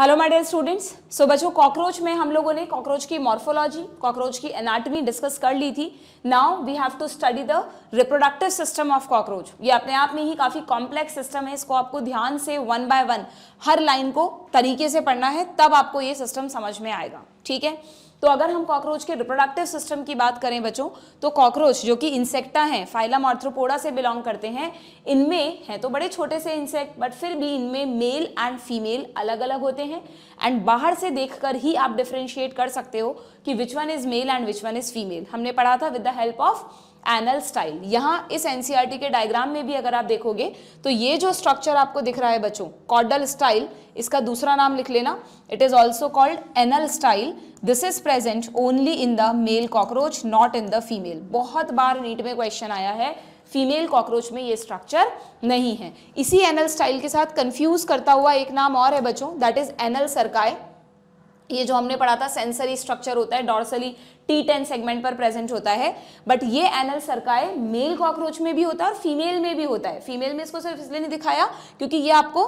Hello my dear students. So बच्चों, cockroach में हम लोगों ने कॉकरोच की मॉर्फोलॉजी, कॉकरोच की एनाटॉमी डिस्कस कर ली थी। Now we have to study the reproductive system of cockroach. ये अपने आप में ही काफी कॉम्प्लेक्स सिस्टम है, इसको आपको ध्यान से one by one her line को तरीके से पढ़ना है, तब आपको ये सिस्टम समझ में आएगा। ठीक है, तो अगर हम कॉकरोच के रिप्रोडक्टिव सिस्टम की बात करें बच्चों, तो कॉकरोच जो कि इंसेक्टा हैं, फाइलम आर्थ्रोपोडा से बिलोंग करते हैं, इनमें हैं तो बड़े छोटे से इंसेक्ट, बट फिर भी इनमें मेल एंड फीमेल अलग अलग होते हैं। एंड बाहर से देखकर ही आप डिफरेंशिएट कर सकते हो कि which one is male and which one is female. हमने पढ़ा था with the help of anal style. यहाँ इस एनसीईआरटी के डायग्राम में भी अगर आप देखोगे तो ये जो स्ट्रक्चर आपको दिख रहा है बच्चों, कॉर्डल स्टाइल, इसका दूसरा नाम लिख लेना, it is also called anal style. This is present only in the male cockroach, not in the female. बहुत बार नीट में क्वेश्चन आया है, फीमेल कॉकरोच में ये स्ट्रक्चर नहीं है। इसी एनल स्टाइल के साथ कंफ्यूज करता हुआ एक नाम और है बच्चों, दैट इज एनल सर्काई। ये जो हमने पढ़ा था सेंसरी स्ट्रक्चर होता है, डॉर्सली T10 सेगमेंट पर प्रेजेंट होता है, बट ये एनल सर्काई मेल कॉकरोच में भी होता है और फीमेल में भी होता है। फीमेल में इसको सिर्फ इसलिए नहीं दिखाया क्योंकि ये आपको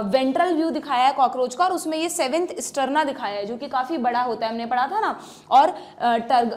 वेंट्रल व्यू दिखाया है कॉकरोच का, और उसमें ये 7th स्टर्ना दिखाया है जो कि काफी बड़ा होता है, हमने पढ़ा था ना। और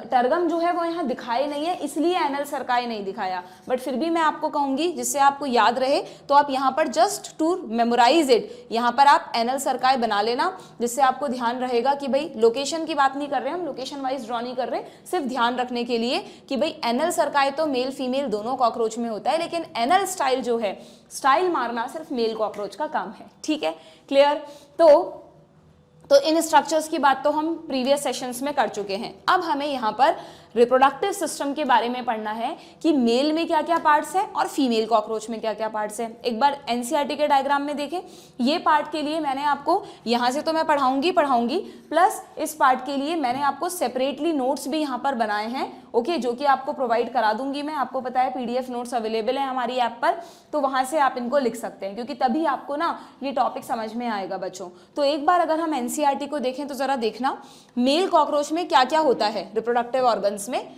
टर्गम जो है वो यहाँ दिखाए नहीं है, इसलिए एनल सर्काई नहीं दिखाया। बट फिर भी मैं आपको कहूंगी, जिससे आपको याद रहे, तो आप यहाँ पर जस्ट टू मेमोराइज इट, यहाँ पर आप एनल सर्काई बना लेना, जिससे आपको ध्यान रहेगा कि भाई लोकेशन की बात नहीं कर रहे हम, लोकेशन वाइज ड्रॉ नहीं कर रहे, सिर्फ ध्यान रखने के लिए कि भाई एनल सर्काई तो मेल फीमेल दोनों कॉकरोच में होता है, लेकिन एनल स्टाइल जो है, स्टाइल मारना सिर्फ मेल कॉकरोच का काम है। ठीक है, क्लियर। तो इन स्ट्रक्चर्स की बात तो हम प्रीवियस सेशंस में कर चुके हैं। अब हमें यहाँ पर रिप्रोडक्टिव सिस्टम के बारे में पढ़ना है कि मेल में क्या क्या पार्ट्स है और फीमेल कॉकरोच में क्या क्या पार्ट्स है। एक बार एनसीईआरटी के डायग्राम में देखें, ये पार्ट के लिए मैंने आपको यहाँ से तो मैं पढ़ाऊंगी प्लस इस पार्ट के लिए मैंने आपको सेपरेटली नोट्स भी यहाँ पर बनाए हैं, ओके, जो कि आपको प्रोवाइड करा दूंगी मैं। आपको पता है पीडीएफ नोट्स अवेलेबल है हमारी ऐप पर, तो वहां से आप इनको लिख सकते हैं, क्योंकि तभी आपको ना ये टॉपिक समझ में आएगा बच्चों। तो एक बार अगर हम एनसीईआरटी को देखें तो जरा देखना मेल कॉकरोच में क्या क्या होता है रिप्रोडक्टिव ऑर्गन्स में।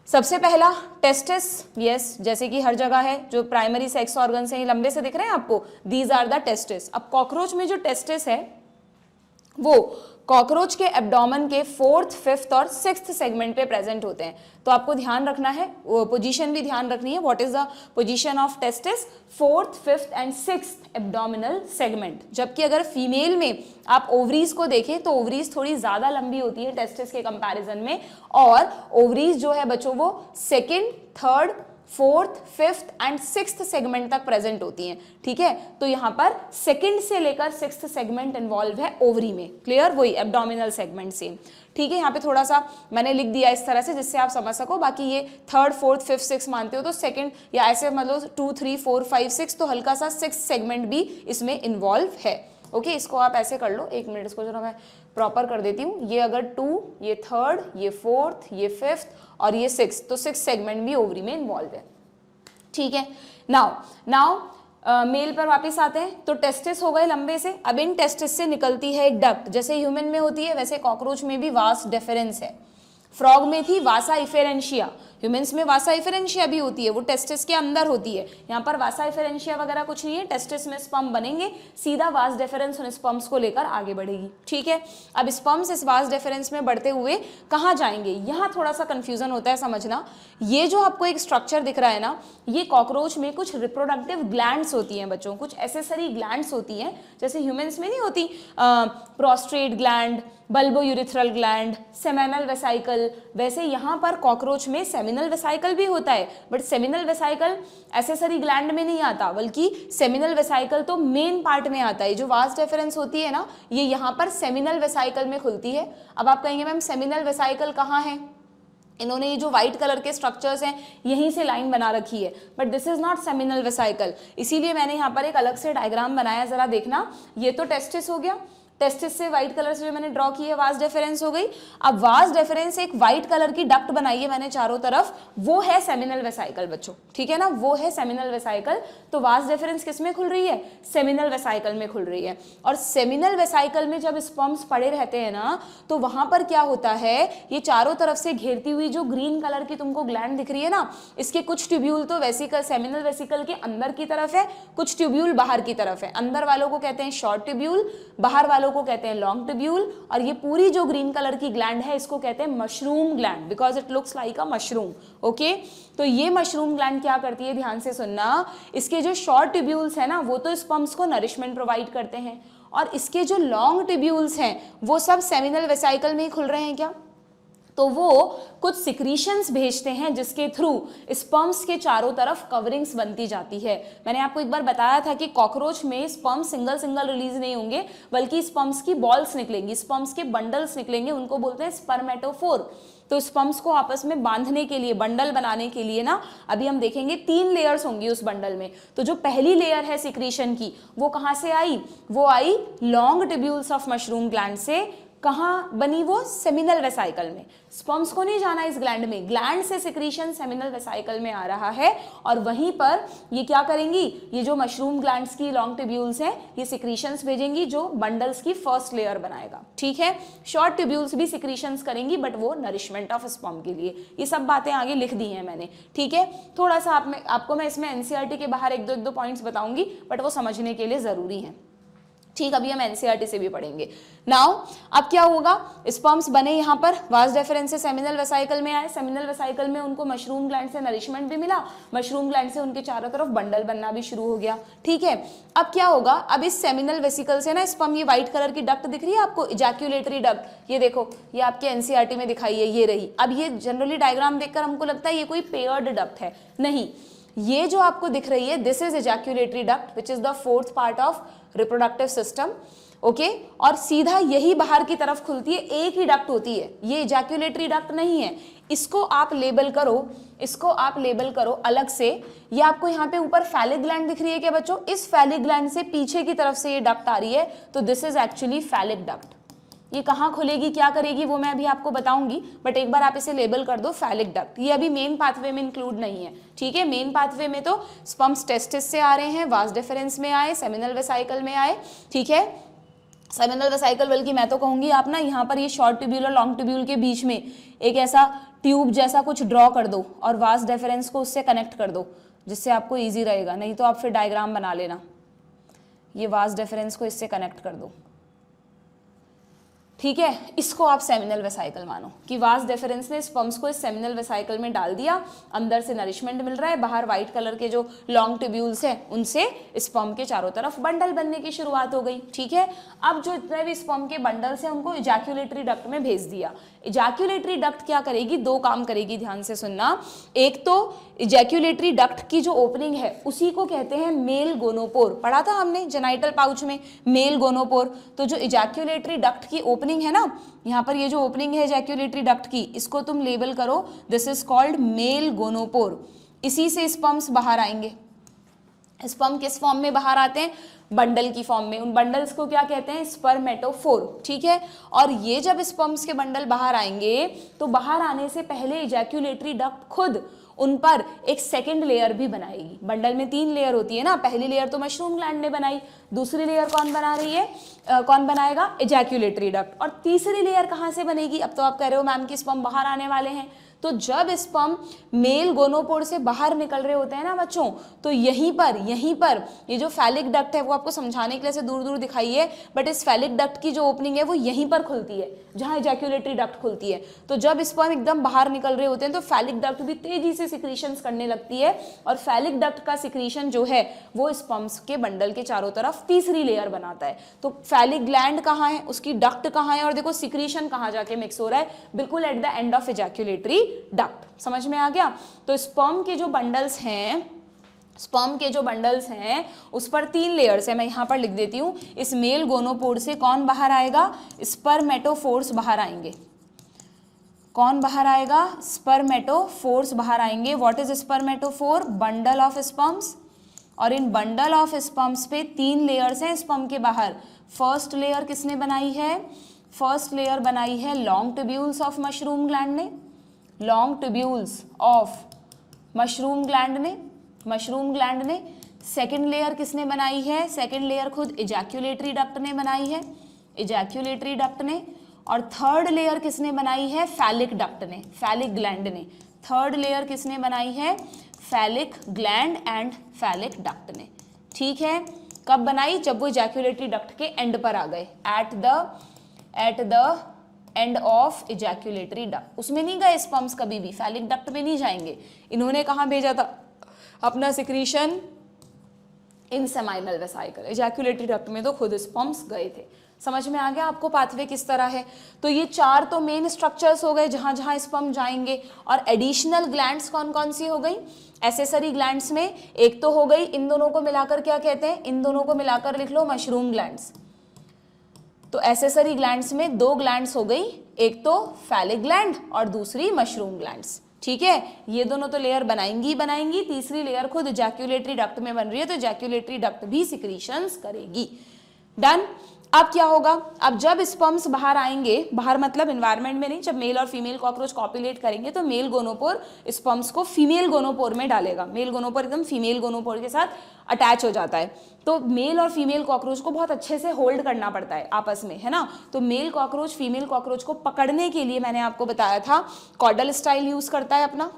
सबसे पहला टेस्टिस, यस, जैसे कि हर जगह है, जो प्राइमरी सेक्स ऑर्गन्स हैं, लंबे से दिख रहे हैं आपको, दीज आर द टेस्टिस। अब कॉकरोच में जो टेस्टिस है वो कॉकरोच के एब्डोमेन के 4th, 5th और 6th सेगमेंट पे प्रेजेंट होते हैं। तो आपको ध्यान रखना है, पोजीशन भी ध्यान रखनी है। What is the position of testis? 4th, 5th and 6th abdominal segment. जबकि अगर फीमेल में आप ओवरीज को देखें तो ओवरीज थोड़ी ज्यादा लंबी होती है टेस्टिस के कंपैरिजन में, और ओवरीज जो है बच्चों वो 2nd, 3rd, 4th, 5th and 6th segment तक प्रेजेंट होती हैं। ठीक है, तो यहाँ पर 2nd से लेकर 6th सेगमेंट इन्वॉल्व है ओवरी में। क्लियर, वही एब्डोमिनल सेगमेंट सेम। ठीक है, यहाँ पे थोड़ा सा मैंने लिख दिया इस तरह से जिससे आप समझ सको। बाकी ये 3rd, 4th, 5th, 6th मानते हो तो 2nd या ऐसे मतलब 2, 3, 4, 5, 6, तो हल्का सा 6th सेगमेंट भी इसमें इन्वॉल्व है। ओके, इसको आप ऐसे कर लो। एक मिनट, इसको जरा मैं प्रॉपर कर देती हूँ। ये अगर 2, ये 3rd, ये 4th, ये 5th और ये 6th, तो 6th सेगमेंट भी ओवरी में इन्वॉल्व है। ठीक है, नाउ मेल पर वापस आते हैं। तो टेस्टिस हो गए लंबे से। अब इन टेस्टिस से निकलती है एक डक्ट, जैसे ह्यूमन में होती है वैसे कॉकरोच में भी वास डिफरेंस है। फ्रॉग में थी वासा इफेरेंशिया, ह्यूमंस में वासा इफेरेंशिया भी होती है, वो टेस्टिस के अंदर होती है। यहाँ पर वासा इफेरेंशिया वगैरह कुछ नहीं है, टेस्टिस में स्पर्म बनेंगे, सीधा वास डिफरेंस उन स्पर्म्स को लेकर आगे बढ़ेगी। ठीक है, अब स्पर्म्स इस वास डिफरेंस में बढ़ते हुए कहाँ जाएंगे, यहाँ थोड़ा सा कंफ्यूजन होता है, समझना। ये जो आपको एक स्ट्रक्चर दिख रहा है ना, ये कॉकरोच में कुछ रिप्रोडक्टिव ग्लैंड्स होती हैं बच्चों, कुछ एसेसरी ग्लैंड्स होती हैं, जैसे ह्यूमंस में नहीं होती prostate gland, bulbourethral gland, seminal vesicle, वैसे यहाँ पर कॉकरोच में सेमिनल वेसाइकल भी होता है, but seminal vesicle accessory gland में नहीं आता, बल्कि सेमिनल वेसाइकल तो मेन पार्ट में आता है। जो वास डिफरेंस होती है ना, ये यहाँ पर सेमिनल वेसाइकल में खुलती है। अब आप कहेंगे मैम सेमिनल वेसाइकल कहाँ है? इन्होंने ये जो व्हाइट कलर के स्ट्रक्चर्स हैं यहीं से लाइन बना रखी है, but this is not seminal vesicle, इसीलिए मैंने यहाँ पर एक अलग से डायग्राम बनाया। जरा देखना, ये तो टेस्टिस हो गया, टेस्टिस से व्हाइट कलर से जो मैंने ड्रॉ की है वास डिफरेंस हो गई। अब वास डिफरेंस एक व्हाइट कलर की डक्ट बनाई है मैंने चारों तरफ, वो है सेमिनल वेसाइकल बच्चों। ठीक है ना, वो है सेमिनल वेसाइकल। तो वास डिफरेंस किस में खुल रही है? सेमिनल वेसाइकल में खुल रही है। और सेमिनल वेसाइकल में जब स्पर्म्स पड़े रहते हैं ना, तो वहां पर क्या होता है, ये चारों तरफ से घेरती हुई जो ग्रीन कलर की तुमको ग्लैंड दिख रही है ना, इसके कुछ ट्यूब्यूल तो वेसिकल सेमिनल वेसिकल के अंदर की तरफ है, कुछ ट्यूब्यूल बाहर की तरफ है। अंदर वालों को कहते हैं शॉर्ट ट्यूब्यूल, बाहर वालों वालों को कहते हैं लॉन्ग ट्यूब्यूल, और ये पूरी जो ग्रीन कलर की ग्लैंड है इसको कहते हैं mushroom gland, because it looks like a mushroom. Okay, तो ये मशरूम ग्लैंड क्या करती है, ध्यान से सुनना, इसके जो शॉर्ट ट्यूब्यूल्स है ना वो तो स्पर्म्स को नरिशमेंट प्रोवाइड करते हैं, और इसके जो लॉन्ग ट्यूब्यूल्स हैं वो सब सेमिनल वेसिकल में ही खुल रहे हैं क्या, तो वो कुछ सिक्रीशंस भेजते हैं जिसके थ्रू स्पर्म्स के चारों तरफ कवरिंग्स बनती जाती है। मैंने आपको एक बार बताया था कि कॉकरोच में स्पर्म्स सिंगल सिंगल रिलीज नहीं होंगे, बल्कि स्पर्म्स की बॉल्स निकलेंगी, स्पर्म्स के बंडल्स निकलेंगे, उनको बोलते हैं स्पर्मेटोफोर। तो स्पर्म्स को आपस में बांधने के लिए, बंडल बनाने के लिए ना, अभी हम देखेंगे 3 लेयर्स होंगी उस बंडल में। तो जो पहली लेयर है सिक्रीशन की वो कहाँ से आई, वो I long tubules of mushroom gland से। कहाँ बनी वो, सेमिनल वेसाइकल में। स्पर्म्स को नहीं जाना इस ग्लैंड में, ग्लैंड से सिक्रीशन सेमिनल वेसाइकल में आ रहा है, और वहीं पर ये क्या करेंगी, ये जो मशरूम ग्लैंड्स की लॉन्ग ट्यूब्यूल्स हैं ये सिक्रीशंस भेजेंगी जो बंडल्स की फर्स्ट लेयर बनाएगा। ठीक है, शॉर्ट ट्यूब्यूल्स भी सिक्रीशंस करेंगी बट वो नरिशमेंट ऑफ स्पर्म के लिए। ये सब बातें आगे लिख दी हैं मैंने। ठीक है, थोड़ा सा आपको मैं इसमें एनसीईआरटी के बाहर एक दो पॉइंट्स बताऊंगी, बट वो समझने के लिए जरूरी है। ठीक, अभी हम एनसीईआरटी से भी पढ़ेंगे। नाउ अब क्या होगा, स्पर्म्स बने यहाँ पर, वास डेफरेंस से सेमिनल वेसाइकल में आए, सेमिनल वेसाइकल में उनको मशरूम ग्लैंड से नरिशमेंट भी मिला, मशरूम ग्लैंड से उनके चारों तरफ बंडल बनना भी शुरू हो गया। ठीक है, अब क्या होगा, अब इस सेमिनल वेसिकल से ना स्पर्म, ये व्हाइट कलर की डक्ट दिख रही है आपको, इजैक्यूलेटरी डक्ट, ये देखो, ये आपके एनसीईआरटी में दिखाई है, ये रही। अब ये जनरली डायग्राम देखकर हमको लगता है ये कोई पेयर्ड डक्ट है, नहीं, ये जो आपको दिख रही है this is ejaculatory duct which is the 4th part of reproductive system. Okay, और सीधा यही बाहर की तरफ खुलती है, एक ही डक्ट होती है, ये इजैक्यूलेटरी डक्ट नहीं है। इसको आप लेबल करो, इसको आप लेबल करो अलग से। ये आपको यहाँ पे ऊपर फैलिक ग्लैंड दिख रही है क्या बच्चों, इस फैलिक ग्लैंड से पीछे की तरफ से ये डक्ट आ रही है, तो this is actually phallic duct. ये कहाँ खुलेगी, क्या करेगी, वो मैं अभी आपको बताऊंगी, बट एक बार आप इसे लेबल कर दो फैलिक डक्ट। ये अभी मेन पाथवे में इंक्लूड नहीं है। ठीक है, मेन पाथवे में तो स्पर्म्स टेस्टिस से आ रहे हैं, वास डिफरेंस में आए, सेमिनल वेसाइकल में आए। ठीक है, सेमिनल वेसाइकल, बल्कि मैं तो कहूंगी आप ना यहाँ पर ये शॉर्ट ट्यूब्यूल और लॉन्ग ट्यूब्यूल के बीच में एक ऐसा ट्यूब जैसा कुछ ड्रॉ कर दो और वास डिफरेंस को उससे कनेक्ट कर दो, जिससे आपको ईजी रहेगा। नहीं तो आप फिर डायग्राम बना लेना, ये वास डिफरेंस को इससे कनेक्ट कर दो। ठीक है, इसको आप सेमिनल वेसाइकल मानो कि वास डिफरेंस ने स्पर्म्स को इस सेमिनल वेसाइकल में डाल दिया, अंदर से नरिशमेंट मिल रहा है, बाहर व्हाइट कलर के जो लॉन्ग ट्यूब्यूल्स हैं उनसे स्पर्म के चारों तरफ बंडल बनने की शुरुआत हो गई। ठीक है, अब जो इतने भी स्पर्म के बंडल्स हैं उनको इजैक्यूलेटरी डक्ट में भेज दिया। इजैक्यूलेटरी डक्ट क्या करेगी, 2 काम करेगी, ध्यान से सुनना। एक तो इजैक्यूलेटरी डक्ट की जो ओपनिंग है उसी को कहते हैं मेल गोनोपोर, पढ़ा था हमने जेनाइटल पाउच में, मेल गोनोपोर। तो जो इजैक्यूलेटरी डक्ट की ओपनिंग है ना, यहाँ पर ये जो ओपनिंग है इजैक्यूलेटरी डक्ट की, इसको तुम लेबल करो, this is called male gonopore. इसी से स्पर्म्स बाहर आएंगे। स्पर्म किस फॉर्म में बाहर आते हैं, बंडल की फॉर्म में। उन बंडल्स को क्या कहते हैं, स्पर्मेटोफोर। ठीक है, और ये जब स्पर्म्स के बंडल बाहर आएंगे तो बाहर आने से पहले इजैक्यूलेटरी डक्ट खुद उन पर एक सेकंड लेयर भी बनाएगी। बंडल में 3 लेयर होती है ना, पहली लेयर तो मशरूम ग्लैंड ने बनाई, दूसरी लेयर कौन बना रही है, कौन बनाएगा, इजैक्यूलेटरी डक्ट, और तीसरी लेयर कहाँ से बनेगी। अब तो आप कह रहे हो मैम कि स्पर्म बाहर आने वाले हैं, तो जब स्पर्म मेल गोनोपोर से बाहर निकल रहे होते हैं ना बच्चों, तो यहीं पर ये जो फैलिक डक्ट है वो आपको समझाने के लिए से दूर दूर दिखाई है, बट इस फैलिक डक्ट की जो ओपनिंग है वो यहीं पर खुलती है जहां इजैक्यूलेटरी डक्ट खुलती है। तो जब स्पर्म एकदम बाहर निकल रहे होते हैं तो फैलिक डक्ट भी तेजी से सिक्रीशंस करने लगती है, और फैलिक डक्ट का सिक्रीशन जो है वो स्पर्म्स के बंडल के चारों तरफ तीसरी लेयर बनाता है। तो फैलिक ग्लैंड कहाँ है, उसकी डक्ट कहाँ है, और देखो सिक्रीशन कहाँ जाके मिक्स हो रहा है, बिल्कुल at the end of ejaculatory duct. समझ में आ गया। तो स्पर्म के जो बंडल्स हैं उस पर 3 लेयर्स है, मैं यहाँ पर लिख देती हूँ। इस मेल गोनोपोर से कौन बाहर आएगा, स्पर्मेटोफोर्स बाहर आएंगे। कौन बाहर आएगा, स्पर्मेटोफोर्स बाहर आएंगे। What is spermatophore, bundle of sperms, और इन बंडल ऑफ स्पर्म्स पे 3 लेयर्स हैं स्पर्म के बाहर। फर्स्ट लेयर किसने बनाई है, फर्स्ट लेयर बनाई है long tubules of mushroom gland ने, long tubules of mushroom gland ने। सेकेंड लेयर किसने बनाई है, सेकेंड लेयर खुद इजैक्यूलेटरी डक्ट ने बनाई है, इजैक्यूलेटरी डक्ट ने। और थर्ड लेयर किसने बनाई है, फैलिक डक्ट ने, फैलिक ग्लैंड ने। थर्ड लेयर किसने बनाई है, phallic gland and phallic duct ने। ठीक है, कब बनाई? जब वो इजैक्यूलेटरी डक्ट के एंड पर आ गए, at the end of ejaculatory duct. उसमें नहीं गए स्पर्म्स कभी भी, फैलिक डक्ट में नहीं जाएंगे। इन्होंने कहाँ भेजा था अपना सिक्रीशन? इन सेमाइनल वेसाइकल। इजैक्यूलेटरी डक्ट में तो खुद स्पर्म्स गए थे। समझ में आ गया आपको पाथवे किस तरह है? तो ये 4 तो मेन स्ट्रक्चर्स हो गए जहां जहां स्पर्म जाएंगे। और एडिशनल ग्लैंड्स कौन कौन सी हो गई? एसेसरी ग्लैंड्स में एक तो हो गई, इन दोनों को मिलाकर क्या कहते हैं? इन दोनों को मिलाकर लिख लो मशरूम ग्लैंड्स। तो एसेसरी ग्लैंड्स में 2 ग्लैंड्स हो गई, एक तो फैलिक ग्लैंड और दूसरी मशरूम ग्लैंड्स। ठीक है, ये दोनों तो लेयर बनाएंगी बनाएंगी, तीसरी लेयर खुद इजैक्यूलेटरी डक्ट में बन रही है, तो इजैक्यूलेटरी डक्ट भी सिक्रीशंस करेगी। डन। अब क्या होगा? अब जब स्पर्म्स बाहर आएंगे, बाहर मतलब एनवायरनमेंट में नहीं, जब मेल और फीमेल कॉकरोच कॉपुलेट करेंगे तो मेल गोनोपोर स्पर्म्स को फीमेल गोनोपोर में डालेगा। मेल गोनोपोर एकदम फीमेल गोनोपोर के साथ अटैच हो जाता है। तो मेल और फीमेल कॉकरोच को बहुत अच्छे से होल्ड करना पड़ता है आपस में, है ना। तो मेल कॉकरोच फीमेल कॉकरोच को पकड़ने के लिए मैंने आपको बताया था कॉर्डल स्टाइल यूज करता है अपना,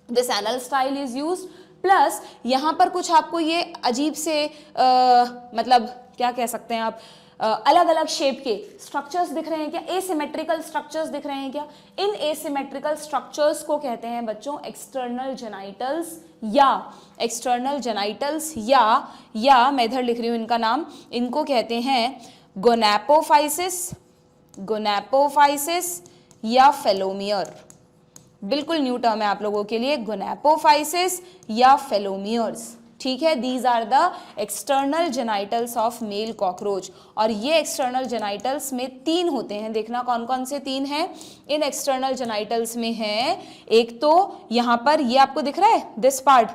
this anal style is use. Plus यहाँ पर कुछ आपको ये अजीब से मतलब क्या कह सकते हैं आप, अलग अलग शेप के स्ट्रक्चर्स दिख रहे हैं क्या? एसिमेट्रिकल स्ट्रक्चर्स दिख रहे हैं क्या? इन एसिमेट्रिकल स्ट्रक्चर्स को कहते हैं बच्चों एक्सटर्नल जेनाइटल्स, या मैं इधर लिख रही हूं इनका नाम, इनको कहते हैं गोनैपोफाइसिस या फेलोमियर। बिल्कुल न्यू टर्म है आप लोगों के लिए, गोनैपोफाइसिस या फेलोमियर्स। ठीक है, these are the external genitals of male cockroach. और ये एक्सटर्नल जेनाइटल्स में 3 होते हैं, देखना कौन कौन से 3 हैं। इन एक्सटर्नल जेनाइटल्स में है एक तो यहाँ पर ये आपको दिख रहा है दिस पार्ट,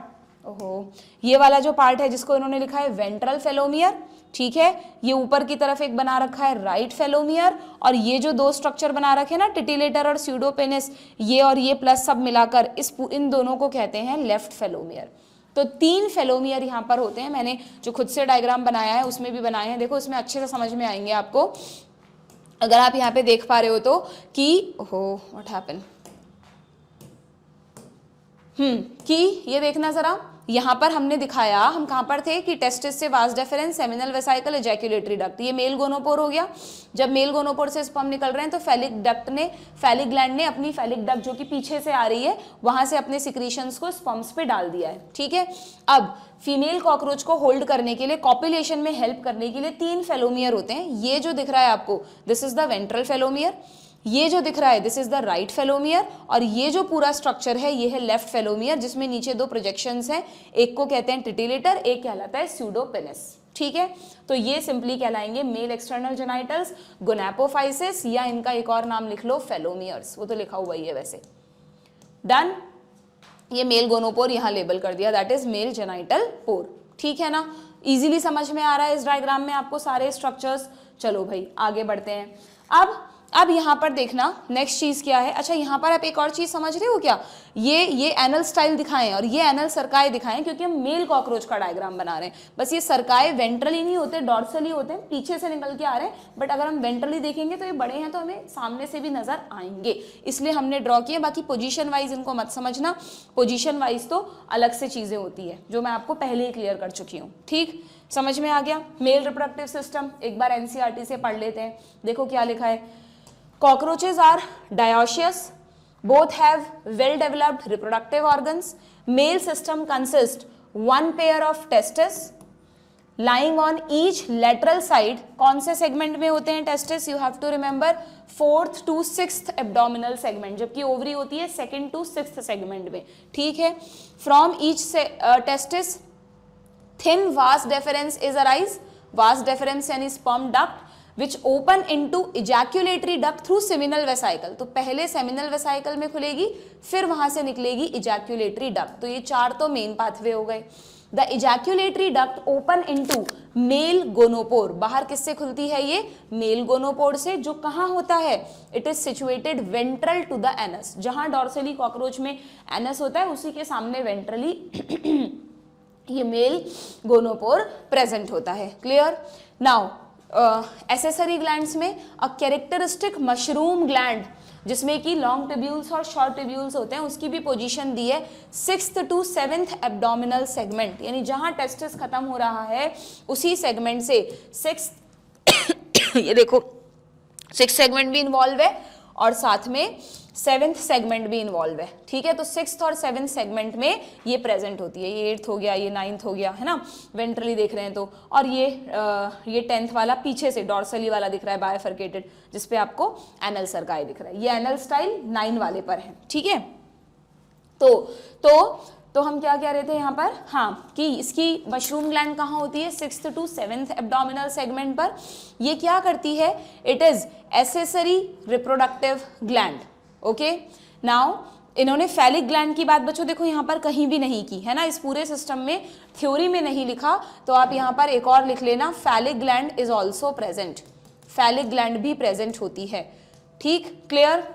ओहो ये वाला जो पार्ट है जिसको इन्होंने लिखा है वेंट्रल फेलोमियर। ठीक है, ये ऊपर की तरफ एक बना रखा है राइट फेलोमियर, और ये जो 2 स्ट्रक्चर बना रखे ना टिटिलेटर और स्यूडोपेनिस, ये और ये प्लस सब मिलाकर इन दोनों को कहते हैं लेफ्ट फेलोमियर। तो 3 फेलोमियर यहाँ पर होते हैं। मैंने जो खुद से डायग्राम बनाया है उसमें भी बनाए हैं, देखो इसमें अच्छे से समझ में आएंगे आपको। अगर आप यहाँ पे देख पा रहे हो तो कि व्हाट हैपेंड, कि ये देखना जरा, यहाँ पर हमने दिखाया, हम कहाँ पर थे कि टेस्टिस से vas deferens, seminal vesicle, ejaculatory duct, ये मेल गोनोपोर हो गया। जब मेल गोनोपोर से स्पर्म निकल रहे हैं तो फैलिक ग्लैंड ने अपनी फैलिक डक्ट जो कि पीछे से आ रही है वहां से अपने सिक्रीशंस को स्पर्म्स पे डाल दिया है। ठीक है, अब फीमेल कॉकरोच को होल्ड करने के लिए, कॉपुलेशन में हेल्प करने के लिए 3 फेलोमियर होते हैं। ये जो दिख रहा है आपको दिस इज द वेंट्रल फेलोमियर, ये जो दिख रहा है दिस इज द राइट फेलोमियर, और ये जो पूरा स्ट्रक्चर है ये है लेफ्ट फेलोमियर, जिसमें नीचे 2 प्रोजेक्शंस हैं, एक को कहते हैं टिटिलेटर, एक कहलाता है स्यूडोपेनिस। ठीक है, तो ये सिंपली कहलाएंगे मेल एक्सटर्नल जेनाइटल्स, गोनैपोफाइसिस, या इनका एक और नाम लिख लो फेलोमियर्स, वो तो लिखा हुआ ही है वैसे। डन। ये मेल गोनोपोर यहाँ लेबल कर दिया, दैट इज मेल जेनाइटल पोर। ठीक है ना, इजीली समझ में आ रहा है इस डायग्राम में आपको सारे स्ट्रक्चर्स। चलो भाई आगे बढ़ते हैं। अब यहाँ पर देखना नेक्स्ट चीज क्या है। अच्छा, यहाँ पर आप एक और चीज समझ रहे हो क्या? ये एनल स्टाइल दिखाएं और ये एनल सरकाए दिखाएं, क्योंकि हम मेल कॉकरोच का डायग्राम बना रहे हैं। बस ये सरकाए वेंट्रली नहीं होते, डॉर्सली होते हैं, पीछे से निकल के आ रहे हैं। बट अगर हम वेंट्रली देखेंगे तो ये बड़े हैं तो हमें सामने से भी नजर आएंगे, इसलिए हमने ड्रॉ किए। बाकी पोजीशन वाइज इनको मत समझना, पोजीशन वाइज तो अलग से चीजें होती है जो मैं आपको पहले ही क्लियर कर चुकी हूँ। ठीक, समझ में आ गया। मेल रिप्रोडक्टिव सिस्टम एक बार एनसीईआरटी से पढ़ लेते हैं। देखो क्या लिखा है, cockroaches are dioecious, both have well developed reproductive organs. Male system consists 1 pair of testes lying on each lateral side. कौन से segment में होते हैं testes? You have to remember 4th to 6th abdominal segment, जबकि ovary होती है 2nd to 6th segment में। ठीक है, from each testis thin vas deferens is arise, vas deferens यानी sperm duct which open into ejaculatory duct through seminal vesicle। तो पहले seminal vesicle में खुलेगी, फिर वहां से निकलेगी ejaculatory duct। तो ये 4 तो मेन पाथवे हो गए। The ejaculatory duct open into male gonopore, बाहर किससे खुलती है ये? मेल गोनोपोर से, जो कहाँ होता है? It is situated ventral to the anus. जहां डॉर्सली कॉकरोच में एनस होता है उसी के सामने वेंट्रली ये मेल गोनोपोर प्रेजेंट होता है। क्लियर? नाउ एसेसरी ग्लैंड्स में अ कैरेक्टरिस्टिक मशरूम ग्लैंड जिसमें कि लॉन्ग ट्यूब्यूल्स और शॉर्ट ट्यूब्यूल्स होते हैं, उसकी भी पोजीशन दी है 6th to 7th abdominal segment, यानी जहां टेस्टिस खत्म हो रहा है उसी सेगमेंट से 6th ये देखो 6th सेगमेंट भी इन्वॉल्व है और साथ में 7th सेगमेंट भी इन्वॉल्व है, ठीक है। तो 6th और 7th सेगमेंट में ये प्रेजेंट होती है, ये 8th हो गया, ये 9th हो गया, है ना, वेंट्रली देख रहे हैं तो, और ये 10th वाला पीछे से डॉर्सली वाला दिख रहा है बायफरकेटेड, जिसपे आपको एनल सर्काई दिख रहा है, ये एनल स्टाइल 9 वाले पर है, ठीक है। तो हम क्या कह रहे थे यहाँ पर, हाँ, कि इसकी मशरूम ग्लैंड कहाँ होती है, 6th to 7th abdominal segment पर। ये क्या करती है, it is accessory reproductive gland, okay. Now इन्होंने फैलिक ग्लैंड की बात बच्चों देखो यहाँ पर कहीं भी नहीं की है ना, इस पूरे सिस्टम में थ्योरी में नहीं लिखा, तो आप यहाँ पर एक और लिख लेना, phallic gland is also present, phallic gland भी प्रेजेंट होती है, ठीक, क्लियर।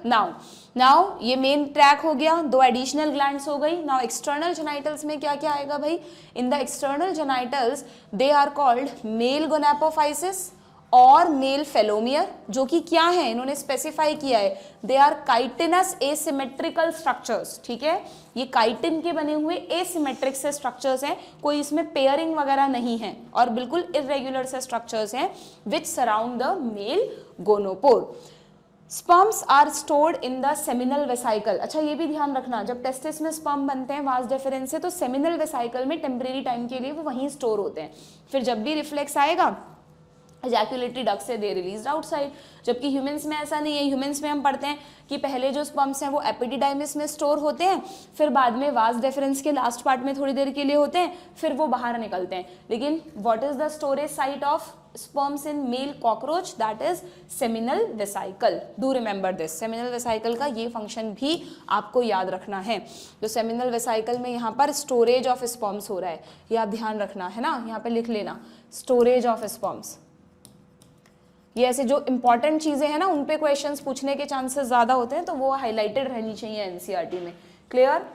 नाउ ये मेन ट्रैक हो गया, 2 एडिशनल ग्लैंड्स हो गई। नाउ एक्सटर्नल जेनाइटल्स में क्या क्या आएगा भाई, in the external genitalia they are called male gonapophysis और मेल फेलोमियर, जो कि क्या है इन्होंने स्पेसिफाई किया है, they are chitinous asymmetrical structures, ठीक है। ये काइटिन के बने हुए एसिमेट्रिक से स्ट्रक्चर्स हैं, कोई इसमें पेयरिंग वगैरह नहीं है और बिल्कुल इरेगुलर से स्ट्रक्चर्स हैं which surround the male gonopore. Sperms are stored in the seminal vesicle. अच्छा ये भी ध्यान रखना, जब टेस्टिस में स्पर्म बनते हैं वास डेफरेंस से, तो सेमिनल वेसाइकल में टेम्परेरी टाइम के लिए वो वहीं स्टोर होते हैं, फिर जब भी रिफ्लेक्स आएगा एजैक्युलेटरी डक्ट से दे रिलीज आउटसाइड। जबकि ह्यूमंस में ऐसा नहीं है, ह्यूमंस में हम पढ़ते हैं कि पहले जो स्पर्म्स हैं वो एपिडिडाइमिस में स्टोर होते हैं, फिर बाद में वास डेफरेंस के लास्ट पार्ट में थोड़ी देर के लिए होते हैं, फिर वो बाहर निकलते हैं। लेकिन what is the storage site of sperms in male cockroach, that is seminal vesicle. Do remember this, seminal vesicle का ये फंक्शन भी आपको याद रखना है। जो सेमिनल वेसाइकल में यहाँ पर स्टोरेज ऑफ स्पर्म्स हो रहा है, ये आप ध्यान रखना है ना, यहाँ पे लिख लेना स्टोरेज ऑफ स्पर्म्स। ये ऐसे जो इंपॉर्टेंट चीजें हैं ना उन पे क्वेश्चंस पूछने के चांसेस ज्यादा होते हैं, तो वो हाईलाइटेड रहनी चाहिए एनसीईआरटी में, क्लियर।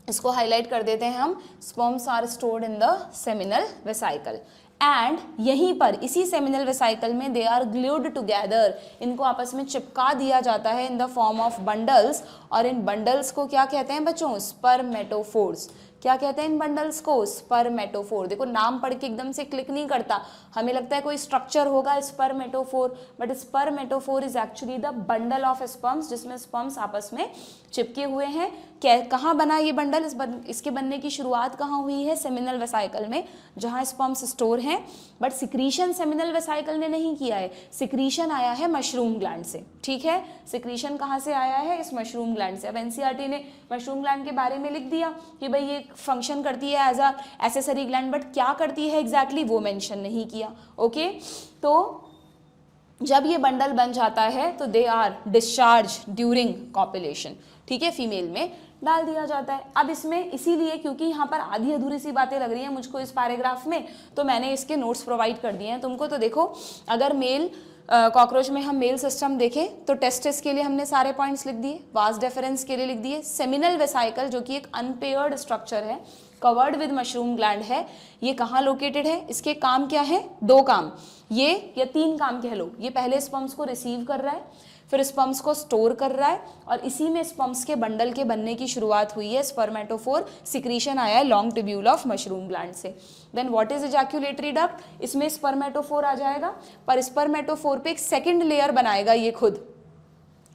इसको हाईलाइट कर देते हैं हम, sperms are stored in the seminal vesicle and यहीं पर इसी सेमिनल वेसाइकल में दे आर ग्लूड टुगेदर, इनको आपस में चिपका दिया जाता है in the form of bundles, और इन बंडल्स को क्या कहते हैं बच्चों, स्पर्मेटोफोर्स। क्या कहते हैं इन बंडल्स को, स्पर्मेटोफोर। देखो नाम पढ़ के एकदम से क्लिक नहीं करता, हमें लगता है कोई स्ट्रक्चर होगा spermatophore, but spermatophore is actually the bundle of sperms, जिसमें स्पर्म्स आपस में चिपके हुए हैं। कहाँ बना ये बंडल, इसके बनने की शुरुआत कहाँ हुई है, सेमिनल वेसाइकल में, जहाँ स्पर्म्स स्टोर हैं। बट सिक्रीशन सेमिनल वेसाइकल ने नहीं किया है, सिक्रीशन आया है मशरूम ग्लैंड से, ठीक है। सिक्रीशन कहाँ से आया है, इस मशरूम ग्लैंड से। अब एनसीईआरटी ने मशरूम ग्लैंड के बारे में लिख दिया कि भाई ये फंक्शन करती है as a accessory gland, but क्या करती है एग्जैक्टली वो मेंशन नहीं किया, ओके। तो जब ये बंडल बन जाता है तो they are discharge during copulation, ठीक है, फीमेल में डाल दिया जाता है। अब इसमें इसीलिए क्योंकि यहाँ पर आधी अधूरी सी बातें लग रही हैं मुझको इस पैराग्राफ में, तो मैंने इसके नोट्स प्रोवाइड कर दिए हैं तुमको। तो देखो, अगर मेल कॉकरोच में हम मेल सिस्टम देखें तो टेस्टिस के लिए हमने सारे पॉइंट्स लिख दिए, वास डेफरेंस के लिए लिख दिए, सेमिनल वेसाइकल जो कि एक अनपेयर्ड स्ट्रक्चर है, कवर्ड विद मशरूम ग्लैंड है, ये कहाँ लोकेटेड है, इसके काम क्या है, 2 काम, ये या 3 काम कह लो। ये पहले स्पर्म्स को रिसीव कर रहा है, फिर स्पर्म्स को स्टोर कर रहा है, और इसी में स्पर्म्स के बंडल के बनने की शुरुआत हुई है, स्पर्मेटोफोर सिक्रीशन आया है long tubule of mushroom gland से। देन व्हाट इज एजैक्युलेटरी डक्ट, इसमें स्पर्मेटोफोर आ जाएगा, पर स्पर्मेटोफोर पे एक सेकंड लेयर बनाएगा ये खुद,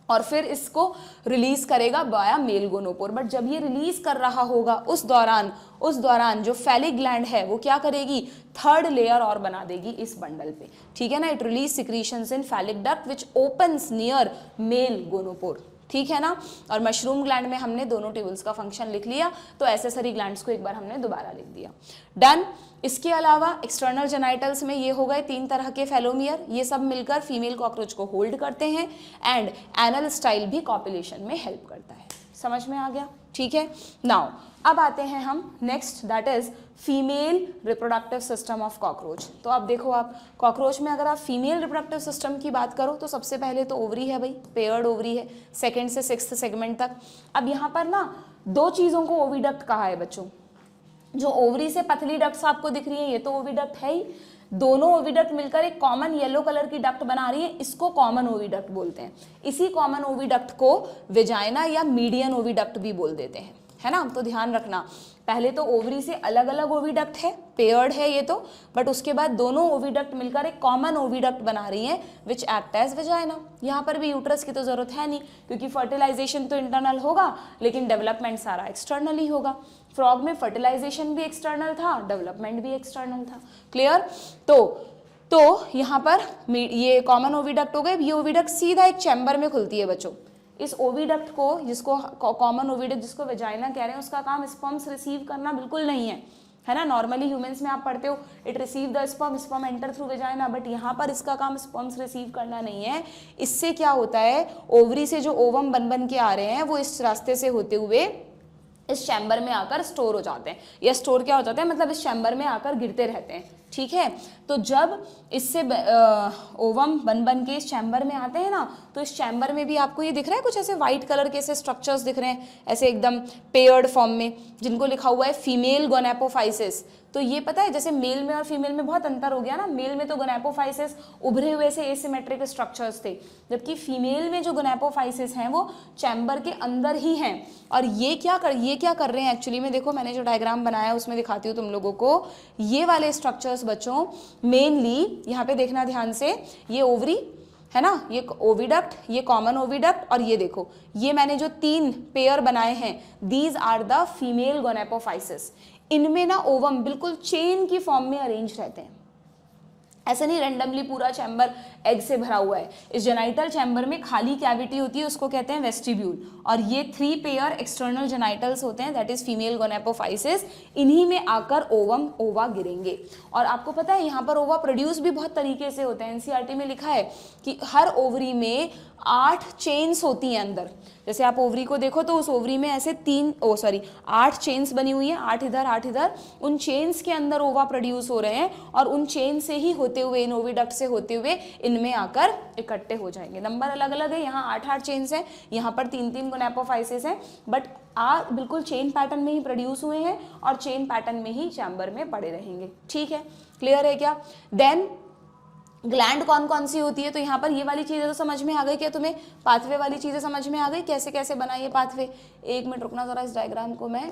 और फिर इसको रिलीज करेगा बाया मेल गोनोपोर। बट जब ये रिलीज कर रहा होगा उस दौरान जो फैलिक ग्लैंड है वो क्या करेगी, 3rd लेयर और बना देगी इस बंडल पे, ठीक है ना। It release secretions in phallic duct which opens near male gonopore, ठीक है ना। और मशरूम ग्लैंड में हमने दोनों ट्यूबल्स का फंक्शन लिख लिया, तो एसेसरी ग्लैंड्स को एक बार हमने दोबारा लिख दिया, डन। इसके अलावा एक्सटर्नल जेनाइटल्स में ये हो गए 3 तरह के फेलोमियर, ये सब मिलकर फीमेल कॉकरोच को होल्ड करते हैं, एंड एनल स्टाइल भी कॉपुलेशन में हेल्प करता है। समझ में आ गया, ठीक है। नाउ अब आते हैं हम next, that is female reproductive system of cockroach. तो अब देखो, आप कॉकरोच में अगर आप फीमेल रिप्रोडक्टिव सिस्टम की बात करो तो सबसे पहले तो ओवरी है भाई, पेयर्ड ओवरी है, 2nd से 6th सेगमेंट तक। अब यहाँ पर ना 2 चीज़ों को ओविडक्ट कहा है बच्चों, जो ओवरी से पतली डक्ट्स आपको दिख रही है ये तो ओविडक्ट है ही, दोनों ओविडक्ट मिलकर एक कॉमन येलो कलर की डक्ट बना रही है, इसको कॉमन ओविडक्ट बोलते हैं। इसी कॉमन ओविडक्ट को वेजाइना या मीडियन ओविडक्ट भी बोल देते हैं, है ना। तो ध्यान रखना, पहले तो ओवरी से अलग अलग ओविडक्ट है, पेयर्ड है ये तो, बट उसके बाद दोनों ओविडक्ट मिलकर एक कॉमन ओविडक्ट बना रही है विच एक्ट एज वेजाइना। यहाँ पर भी यूट्रस की तो जरूरत है नहीं, क्योंकि फर्टिलाइजेशन तो इंटरनल होगा लेकिन डेवलपमेंट सारा एक्सटर्नल ही होगा। फ्रॉग में फर्टिलाइजेशन भी एक्सटर्नल था, डेवलपमेंट भी एक्सटर्नल था। क्लियर। तो यहाँ पर ये कॉमन ओविडक्ट हो गए। ये ओविडक्ट सीधा एक चैम्बर में खुलती है बच्चों। इस ओविडक्ट को, जिसको कॉमन ओविडक्ट जिसको वेजाइना कह रहे हैं, उसका काम स्पर्म्स रिसीव करना बिल्कुल नहीं है ना। नॉर्मली ह्यूमंस में आप पढ़ते हो it receive the sperm, sperm enter through vagina, but यहाँ पर इसका काम स्पर्म्स रिसीव करना नहीं है। इससे क्या होता है, ओवरी से जो ओवम बन के आ रहे हैं वो इस रास्ते से होते हुए इस चैम्बर में आकर स्टोर हो जाते हैं। या स्टोर क्या हो जाता है, मतलब इस चैम्बर में आकर गिरते रहते हैं। ठीक है, तो जब इससे ओवम बन के इस चैम्बर में आते हैं ना, तो इस चैम्बर में भी आपको ये दिख रहा है कुछ ऐसे वाइट कलर के ऐसे स्ट्रक्चर्स दिख रहे हैं, ऐसे एकदम पेयर्ड फॉर्म में, जिनको लिखा हुआ है फीमेल गोनेपोफाइसिस। तो ये पता है जैसे मेल में और फीमेल में बहुत अंतर हो गया ना। मेल में तो गोनेपोफाइसिस उभरे हुए से एसिमेट्रिक स्ट्रक्चर्स थे, जबकि फीमेल में जो गोनेपोफाइसिस हैं वो चैम्बर के अंदर ही हैं। और ये क्या कर रहे हैं एक्चुअली में, देखो मैंने जो डायग्राम बनाया उसमें दिखाती हूँ तुम लोगों को। ये वाले स्ट्रक्चर्स बच्चों मेनली यहाँ पे देखना ध्यान से, ये ओवरी है ना, ये ओविडक्ट, ये कॉमन ओविडक्ट, और ये देखो ये मैंने जो 3 पेयर बनाए हैं, दीज आर द फीमेल गोनेपोफाइसिस। इनमें ना ओवम बिल्कुल चेन की फॉर्म में अरेंज रहते हैं, ऐसे नहीं रैंडमली पूरा चैम्बर एग से भरा हुआ है। इस जेनाइटल चैम्बर में खाली कैविटी होती है, उसको कहते हैं वेस्टिब्यूल, और ये 3 पेयर एक्सटर्नल जेनाइटल्स होते हैं, दैट इज फीमेल गोनेपोफाइसिस। इन्हीं में आकर ओवा गिरेंगे। और आपको पता है यहाँ पर ओवा प्रोड्यूस भी बहुत तरीके से होते हैं। एनसीईआरटी में लिखा है कि हर ओवरी में 8 चेन्स होती हैं अंदर। जैसे आप ओवरी को देखो तो उस ओवरी में ऐसे 8 चेन्स बनी हुई हैं, 8 इधर 8 इधर। उन चेन्स के अंदर ओवा प्रोड्यूस हो रहे हैं, और उन चेन से ही होते हुए, इन ओविडक्ट से होते हुए इनमें आकर इकट्ठे हो जाएंगे। नंबर अलग अलग है, यहाँ 8 चेन्स हैं, यहाँ पर 3 गोनेपोफाइसिस हैं, बट बिल्कुल चेन पैटर्न में ही प्रोड्यूस हुए हैं और चेन पैटर्न में ही चैम्बर में पड़े रहेंगे। ठीक है, क्लियर है क्या। देन ग्लैंड कौन कौन सी होती है, तो यहाँ पर ये वाली चीज़ें तो समझ में आ गई क्या तुम्हें, पाथवे वाली चीज़ें समझ में आ गई, कैसे कैसे बना ये पाथवे। एक मिनट रुकना ज़रा, इस डायग्राम को मैं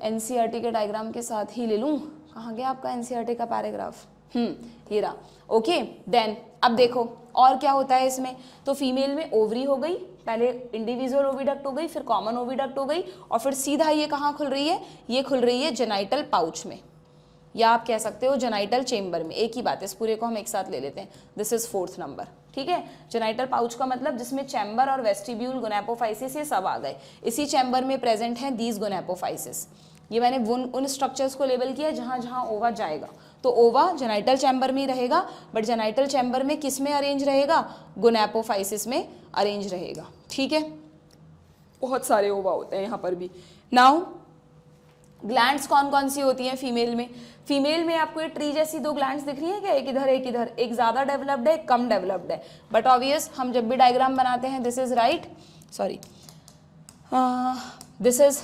एनसीईआरटी के डायग्राम के साथ ही ले लूँ। कहाँ गया आपका एनसीईआरटी का पैराग्राफ, ये रहा। ओके, देन अब देखो और क्या होता है इसमें। तो फीमेल में ओवरी हो गई, पहले इंडिविजुअल ओविडक्ट हो गई, फिर कॉमन ओविडक्ट हो गई, और फिर सीधा ये कहाँ खुल रही है, ये खुल रही है जेनाइटल पाउच में, या आप कह सकते हो जेनाइटल चेम्बर में। एक ही बात है, इस पूरे को हम एक साथ ले लेते हैं। This is 4th number. ठीक है, जेनाइटल पाउच का मतलब जिसमें चैम्बर और वेस्टिब्यूल गोनेपोफाइसिस ये सब आ गए। इसी चैम्बर में प्रेजेंट हैं दीज गोनेपोफाइसिस। ये मैंने उन स्ट्रक्चर्स को लेबल किया जहाँ जहाँ ओवा जाएगा। तो ओवा जेनाइटल चैम्बर में ही रहेगा, बट जेनाइटल चैम्बर में किस में अरेंज रहेगा, गोनेपोफाइसिस में अरेंज रहेगा। ठीक है, बहुत सारे ओवा होते हैं यहाँ पर भी। नाउ ग्लैंड्स कौन कौन सी होती हैं फीमेल में। फीमेल में आपको ये ट्री जैसी 2 ग्लैंड्स दिख रही है क्या, एक इधर एक इधर, एक ज़्यादा डेवलप्ड है, एक कम डेवलप्ड है। बट ऑब्वियस हम जब भी डायग्राम बनाते हैं, this is right, sorry this is,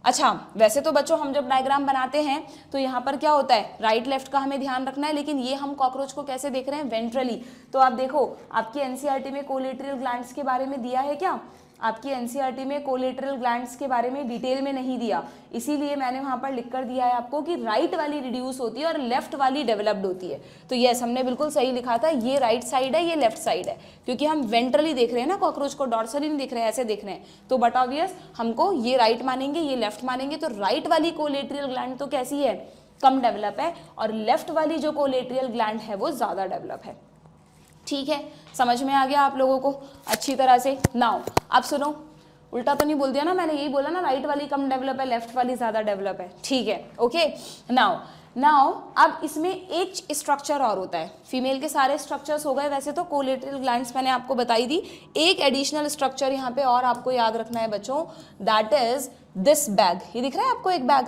अच्छा वैसे तो बच्चों हम जब डायग्राम बनाते हैं तो यहाँ पर क्या होता है, राइट लेफ्ट का हमें ध्यान रखना है, लेकिन ये हम कॉकरोच को कैसे देख रहे हैं, वेंट्रली। तो आप देखो आपकी एनसीईआरटी में कोलेटरल ग्लैंड्स के बारे में दिया है क्या, आपकी एनसीईआरटी में कोलेटरल ग्लैंड्स के बारे में डिटेल में नहीं दिया, इसीलिए मैंने वहाँ पर लिख कर दिया है आपको कि राइट वाली रिड्यूस होती है और लेफ्ट वाली डेवलप्ड होती है। तो यस, हमने बिल्कुल सही लिखा था, ये राइट साइड है, ये लेफ्ट साइड है, क्योंकि हम वेंट्रली देख रहे हैं ना कॉकरोच को, डॉर्सली नहीं देख रहे हैं, ऐसे देख रहे हैं। तो बट ऑब्वियस हमको ये राइट मानेंगे, ये लेफ्ट मानेंगे। तो राइट वाली कोलेटरल ग्लैंड तो कैसी है, कम डेवलप है, और लेफ्ट वाली जो कोलेटरल ग्लैंड है वो ज़्यादा डेवलप है। ठीक है, समझ में आ गया आप लोगों को अच्छी तरह से। नाउ आप सुनो, उल्टा तो नहीं बोल दिया ना मैंने, यही बोला ना, राइट वाली कम डेवलप है, लेफ्ट वाली ज़्यादा डेवलप है। ठीक है, ओके। नाउ अब इसमें एक स्ट्रक्चर और होता है, फीमेल के सारे स्ट्रक्चर्स हो गए वैसे तो, कोलेटरल ग्लैंड्स मैंने आपको बताई दी। एक एडिशनल स्ट्रक्चर यहाँ पे और आपको याद रखना है बच्चों, दैट इज दिस बैग। ये दिख रहा है आपको एक बैग,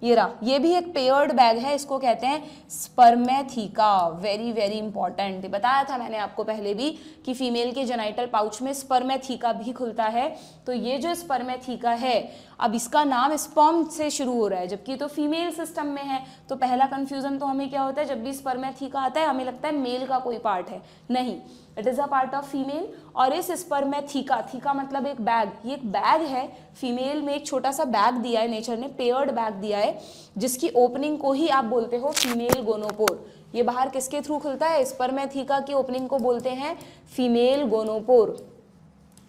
ये रहा, ये भी एक पेयर्ड बैग है, इसको कहते हैं स्पर्मेथिका। वेरी वेरी इंपॉर्टेंट, बताया था मैंने आपको पहले भी कि फीमेल के जेनाइटल पाउच में स्पर्मेथिका भी खुलता है। तो ये जो स्पर्मेथिका है, अब इसका नाम स्पर्म से शुरू हो रहा है, जबकि तो फीमेल सिस्टम में है। तो पहला कंफ्यूजन तो हमें क्या होता है, जब भी स्पर्मेथिका आता है हमें लगता है मेल का कोई पार्ट है, नहीं, it is a part of female. और इस स्पर्मेथिका, थीका मतलब एक बैग, ये एक बैग है, फीमेल में एक छोटा सा बैग दिया है नेचर ने, पेयर्ड बैग दिया है, जिसकी ओपनिंग को ही आप बोलते हो फीमेल गोनोपोर। ये बाहर किसके थ्रू खुलता है, स्पर्मेथिका की ओपनिंग को बोलते हैं फीमेल गोनोपोर।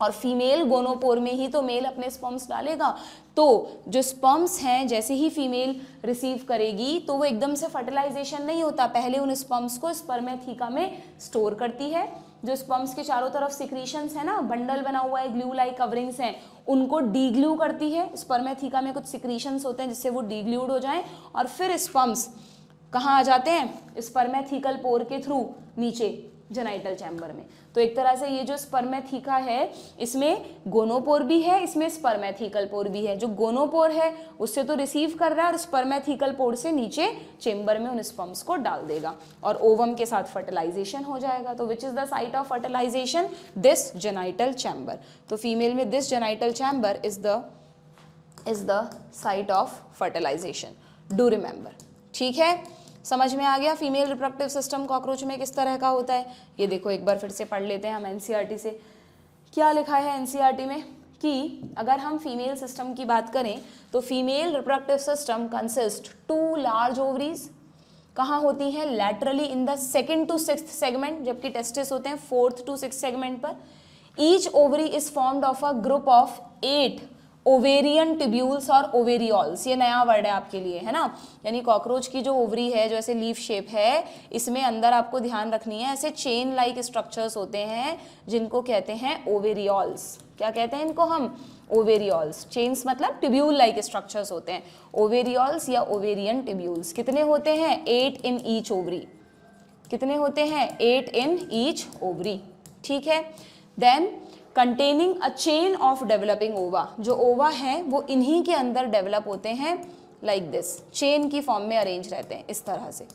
और फीमेल गोनोपोर में ही तो मेल अपने स्पर्म्स डालेगा। तो जो स्पर्म्स हैं, जैसे ही फीमेल रिसीव करेगी तो वो एकदम से फर्टिलाइजेशन नहीं होता, पहले उन स्पर्म्स को स्पर्मेथिका में स्टोर करती है। जो स्पर्म्स के चारों तरफ सिक्रीशंस है ना, बंडल बना हुआ है, ग्लू लाइक कवरिंग्स हैं, उनको डीग्लू करती है। स्पर्मेथिका में कुछ सिक्रीशंस होते हैं जिससे वो डीग्लूड हो जाएं, और फिर स्पर्म्स कहाँ आ जाते हैं, स्पर्मेथिकल पोर के थ्रू नीचे जेनाइटल चैम्बर में। तो एक तरह से ये जो स्पर्मेथिका है, इसमें गोनोपोर भी है, इसमें स्पर्मेथिकल पोर भी है। जो गोनोपोर है उससे तो रिसीव कर रहा है, और स्पर्मेथिकल पोर से नीचे चेम्बर में उन स्पर्म्स को डाल देगा, और ओवम के साथ फर्टिलाइजेशन हो जाएगा। तो which is the site of fertilisation, this genital chamber. तो फीमेल में this genital chamber is the site of fertilisation, do remember. ठीक है, समझ में आ गया फीमेल रिप्रोडक्टिव सिस्टम कॉकरोच में किस तरह का होता है। ये देखो एक बार फिर से पढ़ लेते हैं हम एनसीईआरटी से, क्या लिखा है एनसीईआरटी में कि अगर हम फीमेल सिस्टम की बात करें तो female reproductive system consist 2 large ovaries, कहाँ होती हैं, laterally in the 2nd to 6th segment, जबकि टेस्टिस होते हैं 4th to 6th सेगमेंट पर। Each ovary is formed of a group of 8 ovarian tubules और ओवेरियोल्स। ये नया वर्ड है आपके लिए, है ना, यानी कॉकरोच की जो ओवरी है, जो ऐसे लीफ शेप है, इसमें अंदर आपको ध्यान रखनी है, ऐसे चेन लाइक स्ट्रक्चर्स होते हैं जिनको कहते हैं ओवेरियोल्स। क्या कहते हैं इनको हम, ओवेरियोल्स। चेन्स मतलब ट्यूब्यूल लाइक स्ट्रक्चर्स होते हैं, ओवेरियोल्स या ओवेरियन ट्यूब्यूल्स। कितने होते हैं, 8 इन ईच ओवरी। कितने होते हैं, 8 इन ईच ओवरी। ठीक है, then containing a chain of developing ova, जो ओवा है वो इन्हीं के अंदर डेवलप होते हैं, लाइक दिस, चेन की फॉर्म में अरेंज रहते हैं इस तरह से।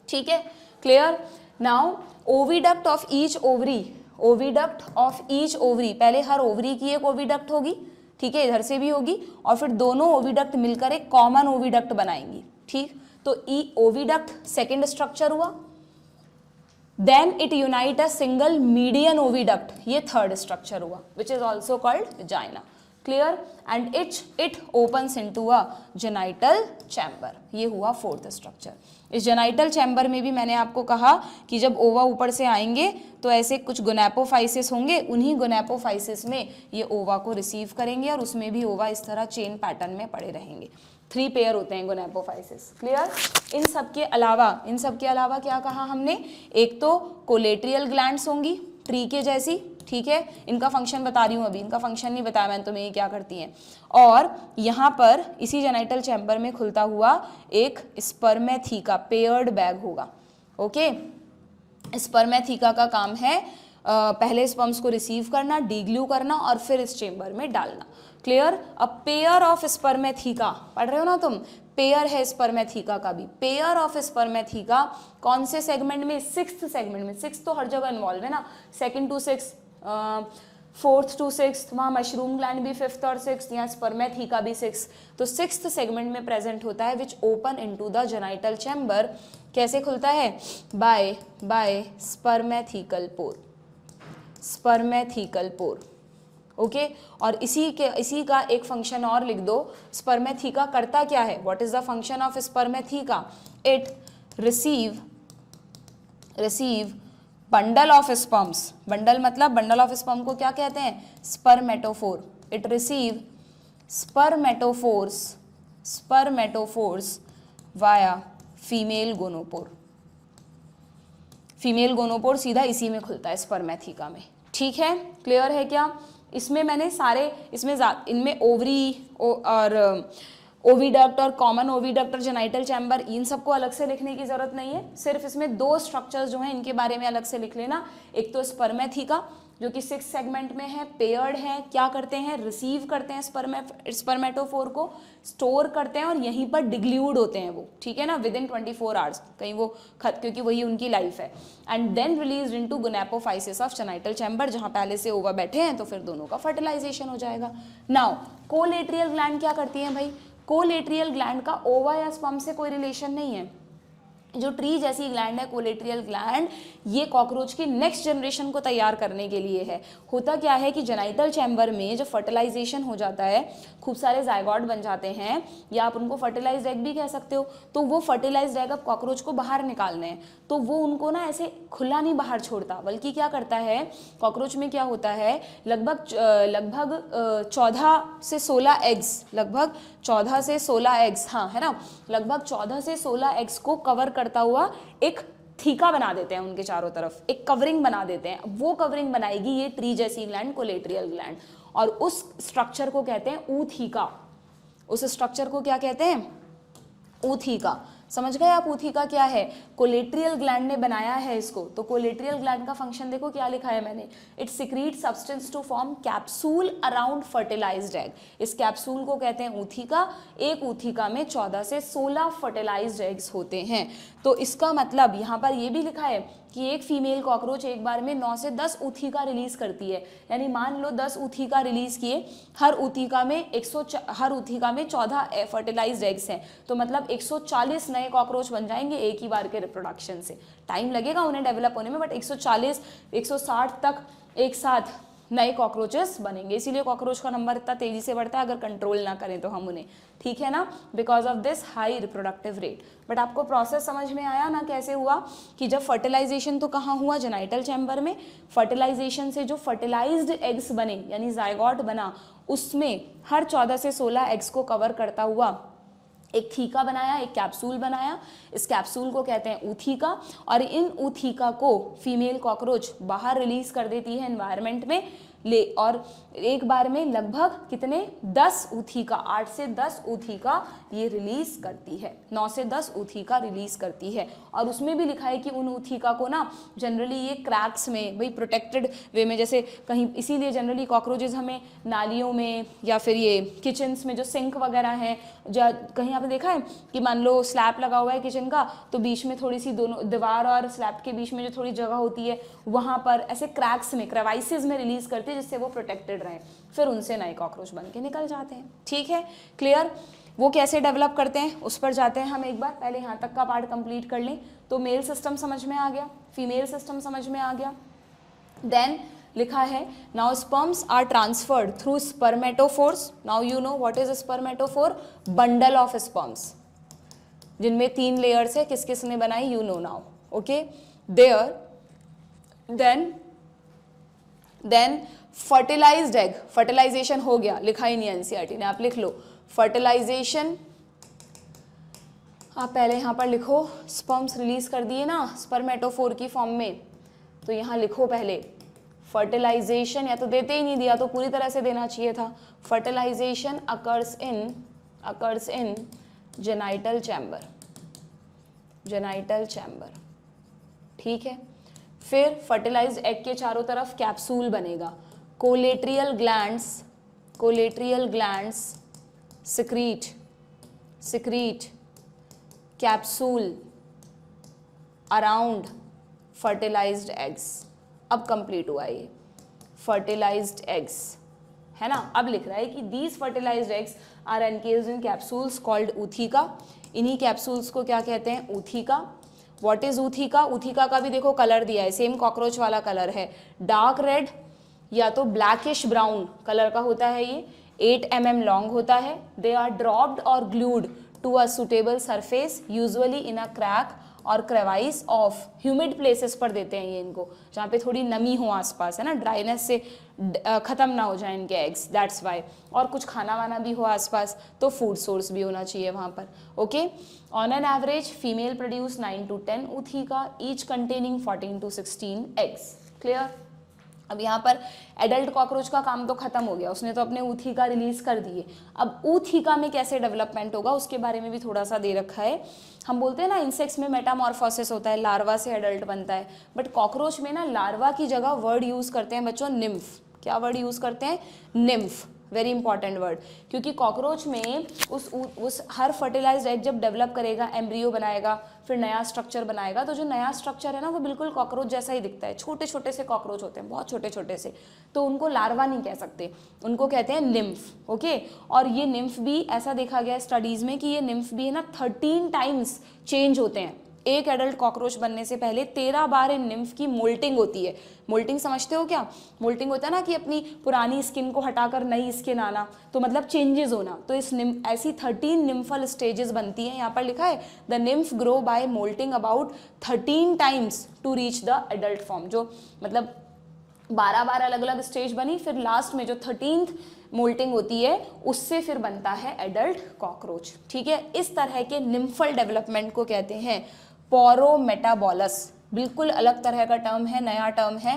ठीक है, clear. Now oviduct of each ovary, oviduct of each ovary, पहले हर ओवरी की एक ओविडक्ट होगी, ठीक है, इधर से भी होगी, और फिर दोनों ओविडक्ट मिलकर एक कॉमन ओविडक्ट बनाएंगी। ठीक, तो ई ओविडक्ट सेकेंड स्ट्रक्चर हुआ, then it unite a single median oviduct, ये थर्ड स्ट्रक्चर हुआ, which is also called vagina. Clear, and it opens into a genital chamber, ये हुआ 4th स्ट्रक्चर। इस जेनाइटल चैम्बर में भी मैंने आपको कहा कि जब ओवा ऊपर से आएंगे तो ऐसे कुछ गोनेपोफाइसिस होंगे, उन्हीं गोनेपोफाइसिस में ये ओवा को रिसीव करेंगे, और उसमें भी ओवा इस तरह चेन पैटर्न में पड़े रहेंगे। 3 पेयर होते हैं गोनेपोफाइसिस। क्लियर, इन सब के अलावा क्या कहा हमने, एक तो कोलेट्रियल ग्लैंड्स होंगी ट्री के जैसी, ठीक है, इनका फंक्शन बता रही हूँ अभी, इनका फंक्शन नहीं बताया मैंने तुम्हें ये क्या करती हैं। और यहाँ पर इसी जेनाइटल चैम्बर में खुलता हुआ एक स्पर्मेथिका पेयर्ड बैग होगा। ओके, स्पर्मेथिका का काम है पहले स्पर्म्स को रिसीव करना, डीग्लू करना, और फिर इस चेम्बर में डालना। Clear, a pair of spermatheca, पढ़ रहे हो ना तुम, पेयर है स्पर्मेथिका का भी, पेयर ऑफ स्पर्मेथिका कौन से सेगमेंट में, 6th सेगमेंट में। 6 तो हर जगह इन्वॉल्व है ना, 2nd to 6th, 4th to 6th, वहाँ मशरूम ग्लैंड भी 5th और 6th, यहाँ स्पर्मेथिका भी 6th, तो 6th सेगमेंट में प्रेजेंट होता है, which open into the genital chamber. कैसे खुलता है, बाय स्पर्मेथिकल पोर, स्पर्मेथिकल पोर। ओके, और इसी का एक फंक्शन और लिख दो, स्पर्मेथिका करता क्या है, what is the function of spermatheca, it receive bundle of sperms, bundle मतलब बंडल ऑफ स्पर्म को क्या कहते हैं, spermatophore, it receive spermatophores via female gonopore. Female gonopore सीधा इसी में खुलता है स्पर्मेथिका में। ठीक है, क्लियर है क्या। इसमें मैंने इनमें ओवरी और ओविडक्ट और कॉमन ओविडक्ट और जेनाइटल चैम्बर, इन सबको अलग से लिखने की जरूरत नहीं है, सिर्फ इसमें 2 स्ट्रक्चर्स जो हैं इनके बारे में अलग से लिख लेना। एक तो स्पर्मेथिका जो कि 6 सेगमेंट में है, पेयर्ड है, क्या करते हैं, रिसीव करते हैं स्पर्मेटोफोर को, स्टोर करते हैं और यहीं पर डिग्ल्यूड होते हैं वो, ठीक है ना, विद इन 24 आवर्स, कहीं वो क्योंकि वही उनकी लाइफ है, and then release into gonapophysis of genital chamber, जहां पहले से ओवा बैठे हैं, तो फिर दोनों का फर्टिलाइजेशन हो जाएगा। नाउ कोलेट्रियल ग्लैंड क्या करती है भाई, कोलेट्रियल ग्लैंड का ओवा या स्पर्म से कोई रिलेशन नहीं है। जो ट्री जैसी ग्लैंड है कोलेट्रियल ग्लैंड, ये कॉकरोच की नेक्स्ट जनरेशन को तैयार करने के लिए है। होता क्या है कि जेनाइटल चैम्बर में जब फर्टिलाइजेशन हो जाता है, खूब सारे जायगॉट बन जाते हैं, या आप उनको फर्टिलाइज्ड एग भी कह सकते हो, तो वो फर्टिलाइज्ड एग अब कॉकरोच को बाहर निकालने हैं, तो वो उनको ना ऐसे खुला नहीं बाहर छोड़ता, बल्कि क्या करता है, कॉकरोच में क्या होता है, लगभग 14 से 16 एग्स, लगभग 14 से 16 एग्स, हाँ है ना, लगभग 14 से 16 एग्स को कवर करता हुआ एक थीका बना देते हैं उनके चारों तरफ, एक कवरिंग बना देते हैं। वो कवरिंग बनाएगी ये ट्री जैसी ग्लैंड, कोलेट्रियल ग्लैंड, और उस स्ट्रक्चर को कहते हैं ऊथीका। उस स्ट्रक्चर को क्या कहते हैं, ऊथीका। समझ गए आप ऊथीका क्या है, कोलेट्रियल ग्लैंड ने बनाया है इसको। तो कोलेट्रियल ग्लैंड का फंक्शन देखो क्या लिखा है मैंने, it secrete substance to form capsule around fertilized egg. इस कैप्सूल को कहते हैं ऊथीका। एक ऊथीका में 14 से 16 फर्टिलाइज्ड एग्स होते हैं। तो इसका मतलब यहाँ पर ये भी लिखा है कि एक फीमेल कॉकरोच एक बार में 9 से 10 ऊथीका रिलीज करती है, यानी मान लो 10 ऊथीका रिलीज किए, हर ऊथीका में 14 फर्टिलाइज्ड एग्स हैं, तो मतलब 140 नए कॉकरोच बन जाएंगे एक ही बार के रिप्रोडक्शन से। टाइम लगेगा उन्हें डेवलप होने में, बट 140 160 तक एक साथ नए कॉकरोचेस बनेंगे। इसीलिए कॉकरोच का नंबर इतना तेजी से बढ़ता है अगर कंट्रोल ना करें तो हम उन्हें, ठीक है ना, because of this high reproductive rate. But आपको प्रोसेस समझ में आया ना कैसे हुआ, कि जब फर्टिलाइजेशन तो कहाँ हुआ, जेनाइटल चैम्बर में। फर्टिलाइजेशन से जो फर्टिलाइज्ड एग्स बने, यानी जायगॉट बना, उसमें हर 14 से 16 एग्स को कवर करता हुआ एक थीका बनाया, एक कैप्सूल बनाया। इस कैप्सूल को कहते हैं ऊथीका, और इन ऊथीका को फीमेल कॉकरोच बाहर रिलीज कर देती है एनवायरनमेंट में और एक बार में लगभग कितने 10 ऊथीका, 8 से 10 ऊथीका ये रिलीज करती है, 9 से 10 ऊथीका रिलीज करती है। और उसमें भी लिखा है कि उन ऊथीका को ना जनरली ये क्रैक्स में, भाई प्रोटेक्टेड वे में, जैसे कहीं, इसीलिए जनरली कॉकरोचेस हमें नालियों में या फिर ये किचन्स में जो सिंक वगैरह हैं, कहीं आपने देखा है कि मान लो स्लैब लगा हुआ है किचन का, तो बीच में थोड़ी सी, दोनों दीवार और स्लैब के बीच में जो थोड़ी जगह होती है, वहाँ पर ऐसे क्रैक्स में, क्रेवाइसेस में रिलीज करते हैं, जिससे वो प्रोटेक्टेड रहें, फिर उनसे नए कॉकरोच बन के निकल जाते हैं। ठीक है, क्लियर। वो कैसे डेवलप करते हैं उस पर जाते हैं हम एक बार, पहले यहाँ तक का पार्ट कंप्लीट कर लें। तो मेल सिस्टम समझ में आ गया, फीमेल सिस्टम समझ में आ गया। देन लिखा है now sperms are transferred through spermatophores. Now you know what is spermatophore, bundle of sperms, जिनमें 3 लेयर्स है, किस किस ने बनाई, you know now, okay. There then fertilized egg, fertilization हो गया, लिखा ही नहीं एनसीईआरटी ने, आप लिख लो फर्टिलाइजेशन। आप पहले यहाँ पर लिखो, स्पर्म्स रिलीज कर दिए ना स्पर्मेटोफोर की फॉर्म में, तो यहाँ लिखो पहले फर्टिलाइजेशन, या तो देते ही नहीं दिया तो पूरी तरह से देना चाहिए था। Fertilisation occurs in genital chamber, ठीक है। फिर फर्टिलाइज्ड एग के चारों तरफ कैप्सूल बनेगा। Colleterial glands secrete capsule around fertilized eggs. अब कंप्लीट हुआ ये फर्टिलाइज्ड एग्स, है ना। अब लिख रहा है कि these fertilized eggs are encased in capsules called ootheca. इन्हीं कैप्सूल्स को क्या कहते हैं, ऊथीका। व्हाट इज ऊथीका, ऊथीका का भी देखो कलर दिया है, सेम कॉकरोच वाला कलर है, डार्क रेड या तो ब्लैकिश ब्राउन कलर का होता है ये, 8 mm लॉन्ग होता है। They are dropped or glued to a suitable surface, usually in a crack or crevice of humid places पर देते हैं ये इनको, जहाँ पे थोड़ी नमी हो आसपास, है ना, ड्राइनेस से ख़त्म ना हो जाए इनके एग्स, दैट्स वाई। और कुछ खाना वाना भी हो आसपास, तो फूड सोर्स भी होना चाहिए वहाँ पर, okay. On an average female produce 9 to 10 ootheca, each containing 14 to 16 eggs. Clear, अब यहाँ पर एडल्ट कॉकरोच का काम तो खत्म हो गया, उसने तो अपने ऊथिका रिलीज कर दिए। अब ऊथिका में कैसे डेवलपमेंट होगा उसके बारे में भी थोड़ा सा दे रखा है। हम बोलते हैं ना इंसेक्ट्स में मेटामॉर्फोसिस होता है, लार्वा से एडल्ट बनता है, बट कॉकरोच में ना लार्वा की जगह वर्ड यूज करते हैं बच्चों निम्फ। क्या वर्ड यूज करते हैं? निम्फ। वेरी इंपॉर्टेंट वर्ड, क्योंकि कॉकरोच में उस हर फर्टिलाइज्ड एग जब डेवलप करेगा, एम्ब्रियो बनाएगा, फिर नया स्ट्रक्चर बनाएगा, तो जो नया स्ट्रक्चर है ना वो बिल्कुल कॉकरोच जैसा ही दिखता है। छोटे छोटे से कॉकरोच होते हैं, बहुत छोटे छोटे से, तो उनको लार्वा नहीं कह सकते, उनको कहते हैं निम्फ। ओके, और ये निम्फ भी ऐसा देखा गया है स्टडीज में कि ये निम्फ भी है ना 13 टाइम्स चेंज होते हैं। एक एडल्ट कॉकरोच बनने से पहले 13 बार इन निम्फ की मोल्टिंग होती है। मोल्टिंग समझते हो क्या? मोल्टिंग होता है ना कि अपनी पुरानी स्किन को हटाकर नई स्किन आना, तो मतलब चेंजेस होना। तो इस ऐसी 13 निम्फल स्टेजेस बनती हैं। यहाँ पर लिखा है the nymph grow by moulting about 13 times to reach the adult form. जो मतलब 12 अलग अलग स्टेज बनी, फिर लास्ट में जो 13th मोल्टिंग होती है उससे फिर बनता है एडल्ट कॉकरोच। ठीक है, इस तरह के निम्फल डेवलपमेंट को कहते हैं पोरोमेटाबॉलस। बिल्कुल अलग तरह का टर्म है, नया टर्म है,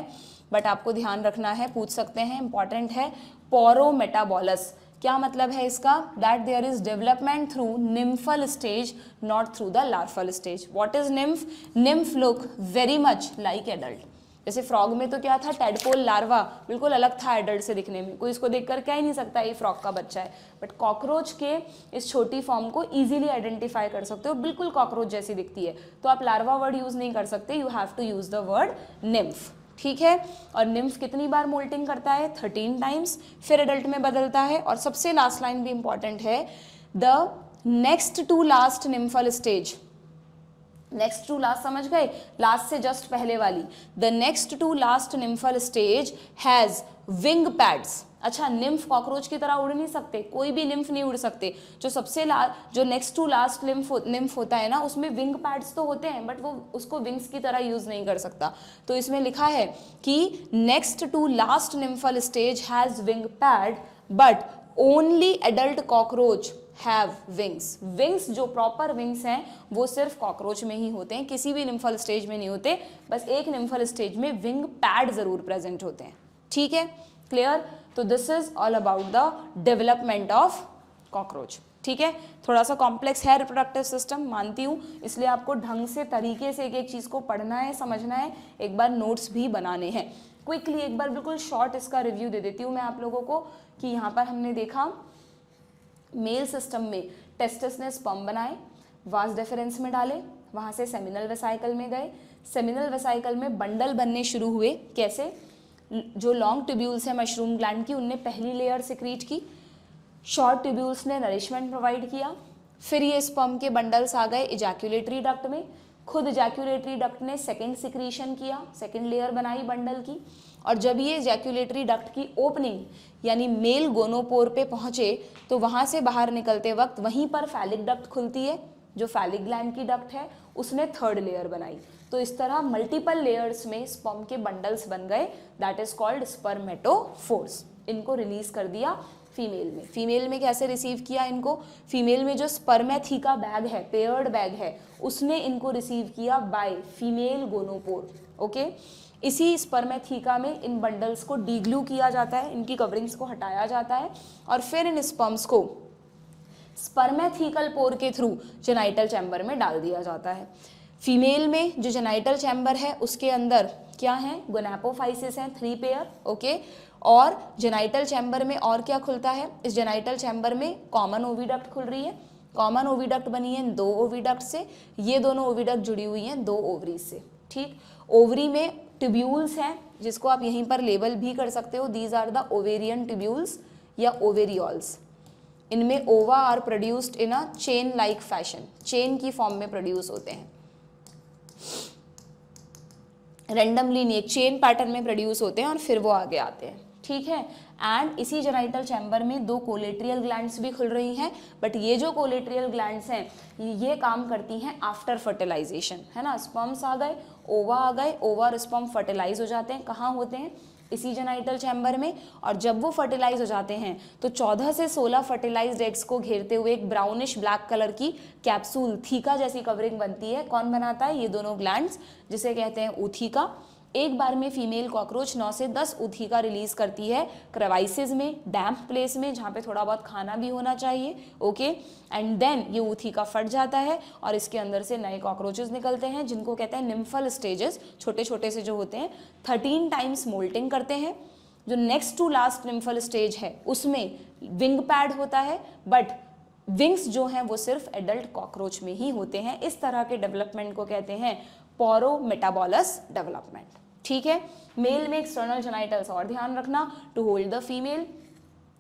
बट आपको ध्यान रखना है, पूछ सकते हैं, इंपॉर्टेंट है। पोरोमेटाबॉलस क्या मतलब है इसका? That there is development through nymphal stage, not through the लार्फल stage. What is nymph? Nymph look very much like adult. जैसे फ्रॉग में तो क्या था, टेडपोल लार्वा बिल्कुल अलग था एडल्ट से दिखने में, कोई इसको देखकर कह ही नहीं सकता ये फ्रॉग का बच्चा है, बट कॉकरोच के इस छोटी फॉर्म को इजीली आइडेंटिफाई कर सकते हो, बिल्कुल कॉकरोच जैसी दिखती है। तो आप लार्वा वर्ड यूज नहीं कर सकते, you have to use the word nymph. ठीक है, और निम्फ कितनी बार मोल्टिंग करता है? 13 टाइम्स, फिर एडल्ट में बदलता है। और सबसे लास्ट लाइन भी इंपॉर्टेंट है, the next to last nymphal stage. Next to last समझ गए? लास्ट से जस्ट पहले वाली। The next to last nymphal stage has wing pads. अच्छा, निम्फ कॉकरोच की तरह उड़ नहीं सकते, कोई भी निम्फ नहीं उड़ सकते। जो नेक्स्ट टू लास्ट निम्फ होता है ना, उसमें विंग पैड्स तो होते हैं, बट वो उसको विंग्स की तरह यूज नहीं कर सकता। तो इसमें लिखा है कि next to last nymphal stage has wing pad, but only adult cockroach have wings. Wings जो प्रॉपर विंग्स हैं वो सिर्फ कॉकरोच में ही होते हैं, किसी भी निम्फल स्टेज में नहीं होते। बस एक निम्फल स्टेज में विंग पैड जरूर प्रेजेंट होते हैं। ठीक है, क्लियर? तो this is all about the development of cockroach. ठीक है, थोड़ा सा कॉम्प्लेक्स है रिप्रोडक्टिव सिस्टम, मानती हूँ, इसलिए आपको ढंग से तरीके से एक एक चीज़ को पढ़ना है, समझना है, एक बार नोट्स भी बनाने हैं। क्विकली एक बार बिल्कुल शॉर्ट इसका रिव्यू दे देती हूँ मैं आप लोगों को कि यहाँ पर हमने देखा मेल सिस्टम में टेस्टिस ने स्पर्म बनाए, वास डेफरेंस में डाले, वहाँ से सेमिनल वेसाइकल में गए, सेमिनल वेसाइकल में बंडल बनने शुरू हुए। कैसे? जो लॉन्ग ट्यूब्यूल्स हैं मशरूम ग्लैंड की, उनने पहली लेयर सिक्रीट की, शॉर्ट ट्यूब्यूल्स ने नरिशमेंट प्रोवाइड किया, फिर ये स्पर्म के बंडल्स आ गए इजैक्यूलेटरी डक्ट में, खुद इजैक्यूलेटरी डक्ट ने सेकेंड सिक्रीशन किया, सेकेंड लेयर बनाई बंडल की, और जब ये इजैक्यूलेटरी डक्ट की ओपनिंग यानी मेल गोनोपोर पे पहुंचे तो वहाँ से बाहर निकलते वक्त वहीं पर फैलिक डक्ट खुलती है, जो फैलिक ग्लैंड की डक्ट है उसने थर्ड लेयर बनाई। तो इस तरह मल्टीपल लेयर्स में स्पर्म के बंडल्स बन गए, दैट इज कॉल्ड स्पर्मेटोफोर्स। इनको रिलीज कर दिया फीमेल में। फीमेल में कैसे रिसीव किया इनको? फीमेल में जो स्पर्मेथिका बैग है, पेयर्ड बैग है, उसने इनको रिसीव किया बाय फीमेल गोनोपोर। ओके, इसी स्पर्मेथिका में इन बंडल्स को डीग्लू किया जाता है, इनकी कवरिंग्स को हटाया जाता है, और फिर इन स्पर्म्स को स्पर्मेथिकल पोर के थ्रू जेनाइटल चैम्बर में डाल दिया जाता है। फीमेल में जो जेनाइटल चैम्बर है उसके अंदर क्या है? गोनापोफाइसिस हैं 3 पेयर। ओके, और जेनाइटल चैम्बर में और क्या खुलता है? इस जेनाइटल चैम्बर में कॉमन ओविडक्ट खुल रही है, कॉमन ओविडक्ट बनी है 2 ओविडक्ट से, ये दोनों ओविडक्ट जुड़ी हुई हैं 2 ओवरीज से। ठीक, ओवरी में ट्यूब्यूल्स हैं जिसको आप यहीं पर लेबल भी कर सकते हो, these are the ovarian tubules या ओवेरियोल्स। इनमें ova are produced in a chain like fashion, chain की फॉर्म में प्रोड्यूस होते हैं, रैंडमली नहीं, एक चेन पैटर्न में प्रोड्यूस होते हैं और फिर वो आगे आते हैं। ठीक है, एंड इसी जेनाइटल चैम्बर में 2 कोलेट्रियल ग्लैंड्स भी खुल रही हैं, बट ये जो कोलेट्रियल ग्लैंड्स हैं ये काम करती हैं आफ्टर फर्टिलाइजेशन, है ना। स्पर्म्स आ गए, ओवा आ गए, ओवा और स्पर्म फर्टिलाइज हो जाते हैं, कहाँ होते हैं? इसी जेनाइटल चैम्बर में। और जब वो फर्टिलाइज हो जाते हैं तो 14 से 16 फर्टिलाइज्ड एग्स को घेरते हुए एक ब्राउनिश ब्लैक कलर की कैप्सूल, थीका जैसी कवरिंग बनती है। कौन बनाता है? ये दोनों ग्लैंड्स, जिसे कहते हैं ऊथिका। एक बार में फीमेल कॉकरोच 9 से 10 ऊतक रिलीज करती है क्रेवाइसिस में, डैम्प प्लेस में जहाँ पे थोड़ा बहुत खाना भी होना चाहिए, ओके। एंड देन ये ऊतक फट जाता है और इसके अंदर से नए कॉकरोचेस निकलते हैं जिनको कहते हैं निम्फल स्टेजेस, छोटे छोटे से जो होते हैं। 13 टाइम्स मोल्टिंग करते हैं। जो next to last nymphal stage है उसमें विंग पैड होता है, बट विंग्स जो हैं वो सिर्फ एडल्ट कॉकरोच में ही होते हैं। इस तरह के डेवलपमेंट को कहते हैं पोरोमेटाबॉलस डेवलपमेंट, ठीक है। मेल में एक्सटर्नल जेनाइटल्स और ध्यान रखना, टू होल्ड द फीमेल,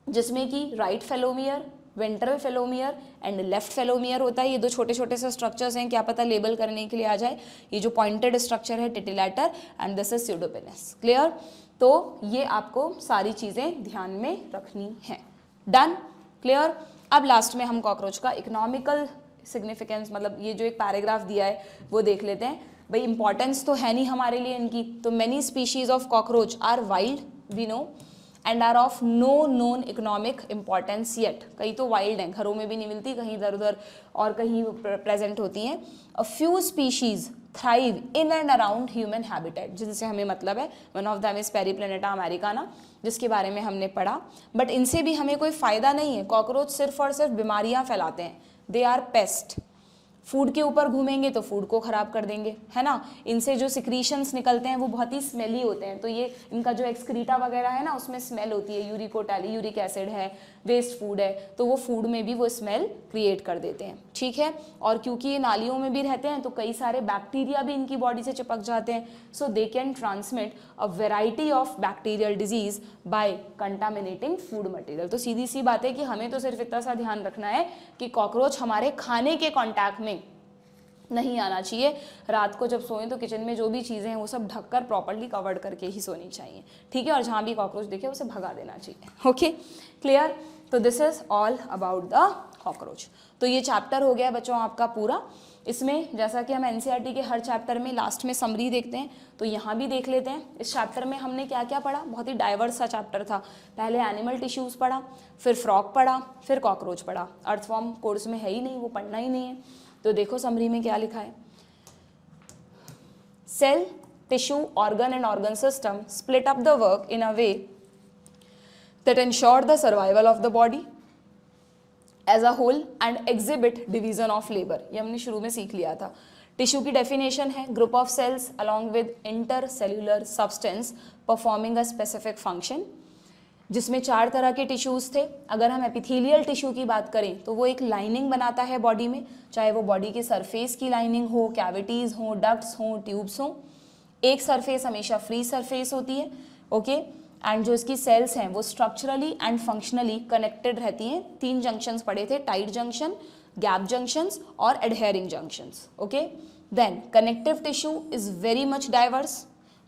जिसमें कि राइट फेलोमियर, वेंट्रल फेलोमियर एंड लेफ्ट फेलोमियर होता है। ये दो छोटे छोटे से स्ट्रक्चर्स हैं, क्या पता लेबल करने के लिए आ जाए। ये जो पॉइंटेड स्ट्रक्चर है टिटिलेटर एंड दिस इज स्यूडोपेनिस, क्लियर। तो ये आपको सारी चीज़ें ध्यान में रखनी है, डन, क्लियर। अब लास्ट में हम कॉकरोच का इकोनॉमिकल सिग्निफिकेंस, मतलब ये जो एक पैराग्राफ दिया है वो देख लेते हैं। भाई इंपॉर्टेंस तो है नहीं हमारे लिए इनकी, तो many species of cockroach are wild we know and are of no known economic importance yet. कई तो वाइल्ड हैं, घरों में भी नहीं मिलती, कहीं इधर उधर और कहीं प्रेजेंट होती हैं। A few species thrive in and around human habitat, जिनसे हमें मतलब है। One of them is Periplaneta Americana, जिसके बारे में हमने पढ़ा, बट इनसे भी हमें कोई फ़ायदा नहीं है। कॉकरोच सिर्फ और सिर्फ बीमारियां फैलाते हैं, दे आर पेस्ट। फूड के ऊपर घूमेंगे तो फूड को ख़राब कर देंगे, है ना। इनसे जो सिक्रीशंस निकलते हैं वो बहुत ही स्मेली होते हैं, तो ये इनका जो एक्सक्रीटा वगैरह है ना उसमें स्मेल होती है। यूरिक एसिड है, वेस्ट फूड है, तो वो फूड में भी वो स्मेल क्रिएट कर देते हैं, ठीक है। और क्योंकि ये नालियों में भी रहते हैं तो कई सारे बैक्टीरिया भी इनकी बॉडी से चिपक जाते हैं, so they can transmit a variety of bacterial disease by contaminating food material. तो सीधी सी बात है कि हमें तो सिर्फ इतना सा ध्यान रखना है कि कॉकरोच हमारे खाने के कॉन्टैक्ट में नहीं आना चाहिए। रात को जब सोएं तो किचन में जो भी चीज़ें हैं वो सब ढककर प्रॉपर्ली कवर्ड करके ही सोनी चाहिए, ठीक है। और जहाँ भी कॉकरोच दिखे उसे भगा देना चाहिए, ओके, क्लियर। तो this is all about the cockroach. तो ये चैप्टर हो गया बच्चों आपका पूरा। इसमें जैसा कि हम एनसीईआरटी के हर चैप्टर में लास्ट में समरी देखते हैं, तो यहाँ भी देख लेते हैं। इस चैप्टर में हमने क्या क्या पढ़ा, बहुत ही डाइवर्स सा चैप्टर था। पहले एनिमल टिश्यूज़ पढ़ा, फिर फ्रॉग पढ़ा, फिर कॉकरोच पढ़ा। अर्थवॉर्म कोर्स में है ही नहीं, वो पढ़ना ही नहीं है। तो देखो समरी में क्या लिखा है, cell, tissue, organ and organ system split up the work in a way that ensure the survival of the body as a whole and exhibit division of labor। ये हमने शुरू में सीख लिया था। टिश्यू की डेफिनेशन है group of cells along with intercellular substance performing a specific function, जिसमें 4 तरह के टिश्यूज़ थे। अगर हम एपिथेलियल टिश्यू की बात करें तो वो एक लाइनिंग बनाता है बॉडी में, चाहे वो बॉडी के सरफेस की लाइनिंग हो, कैविटीज़ हो, डक्ट्स हो, ट्यूब्स हो। एक सरफेस हमेशा फ्री सरफेस होती है, ओके। एंड जो इसकी सेल्स हैं वो स्ट्रक्चरली एंड फंक्शनली कनेक्टेड रहती हैं। 3 जंक्शंस पढ़े थे, टाइट जंक्शन, गैप जंक्शंस और adhering junctions, okay. Then connective tissue is very much diverse,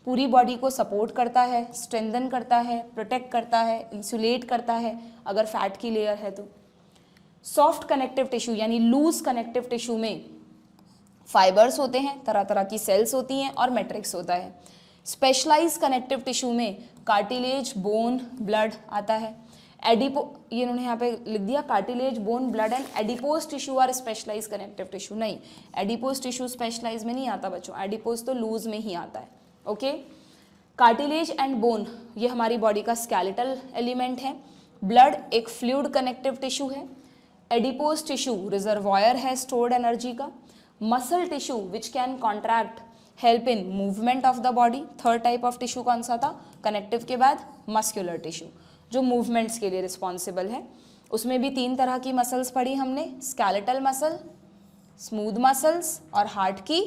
पूरी बॉडी को सपोर्ट करता है, स्ट्रेंथन करता है, प्रोटेक्ट करता है, इंसुलेट करता है अगर फैट की लेयर है तो। सॉफ्ट कनेक्टिव टिश्यू यानी लूज कनेक्टिव टिश्यू में फाइबर्स होते हैं, तरह तरह की सेल्स होती हैं और मैट्रिक्स होता है। स्पेशलाइज कनेक्टिव टिश्यू में कार्टिलेज, बोन, ब्लड आता है। एडिपो, ये इन्होंने यहाँ पे लिख दिया cartilage, bone, blood and adipose tissue are specialise connective tissue. नहीं, एडिपोज टिश्यू स्पेशलाइज में नहीं आता बच्चों, एडिपोज तो लूज में ही आता है, ओके। कार्टिलेज एंड बोन ये हमारी बॉडी का स्केलेटल एलिमेंट है। ब्लड एक फ्लूइड कनेक्टिव टिश्यू है। एडिपोज टिश्यू रिजर्वॉयर है स्टोर्ड एनर्जी का। Muscle tissue which can contract help in movement of the body. Third type of tissue कौन सा था कनेक्टिव के बाद, मस्कुलर टिश्यू, जो मूवमेंट्स के लिए रिस्पॉन्सिबल है। उसमें भी 3 तरह की मसल्स पढ़ी हमने, स्केलेटल मसल, स्मूथ मसल्स और हार्ट की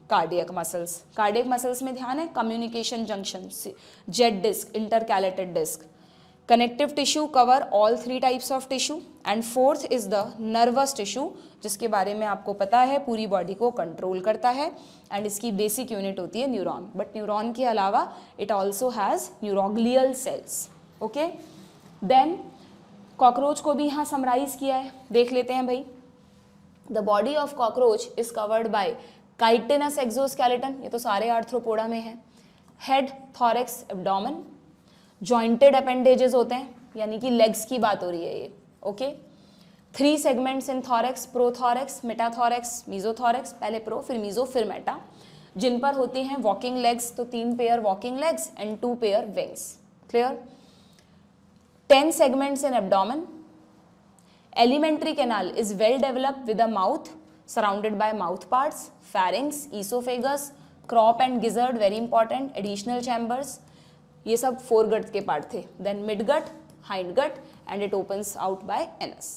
कार्डियक मसल्स। कार्डियक मसल्स में ध्यान है, communication junction, jet disc, intercalated disc. Connective tissue cover all 3 types of tissue. And fourth is the nervous tissue, जिसके बारे में आपको पता है पूरी बॉडी को कंट्रोल करता है एंड इसकी बेसिक यूनिट होती है न्यूरॉन। बट न्यूरॉन के अलावा it also has neuroglial cells, okay. Then cockroach को भी यहाँ समराइज किया है, देख लेते हैं भाई। The body of cockroach is covered by chitinous exoskeleton, ये तो सारे आर्थ्रोपोडा में है। Head, thorax, abdomen, jointed appendages होते हैं, यानी कि लेग्स की बात हो रही है ये, ओके। 3 सेगमेंट्स इन थॉरेक्स, प्रोथॉरेक्स, मेटाथॉरेक्स, मीजोथॉरेक्स, पहले प्रो फिर मीजो फिर मेटा। जिन पर होते हैं वॉकिंग लेग्स, तो 3 pair walking legs and 2 pair wings. Clear? 10 segments in abdomen. Alimentary canal is well developed with a mouth surrounded by mouth parts, pharynx, esophagus, crop and gizzard, very important, additional chambers. ये सब foregut के part थे. Then midgut, hindgut and it opens out by anus.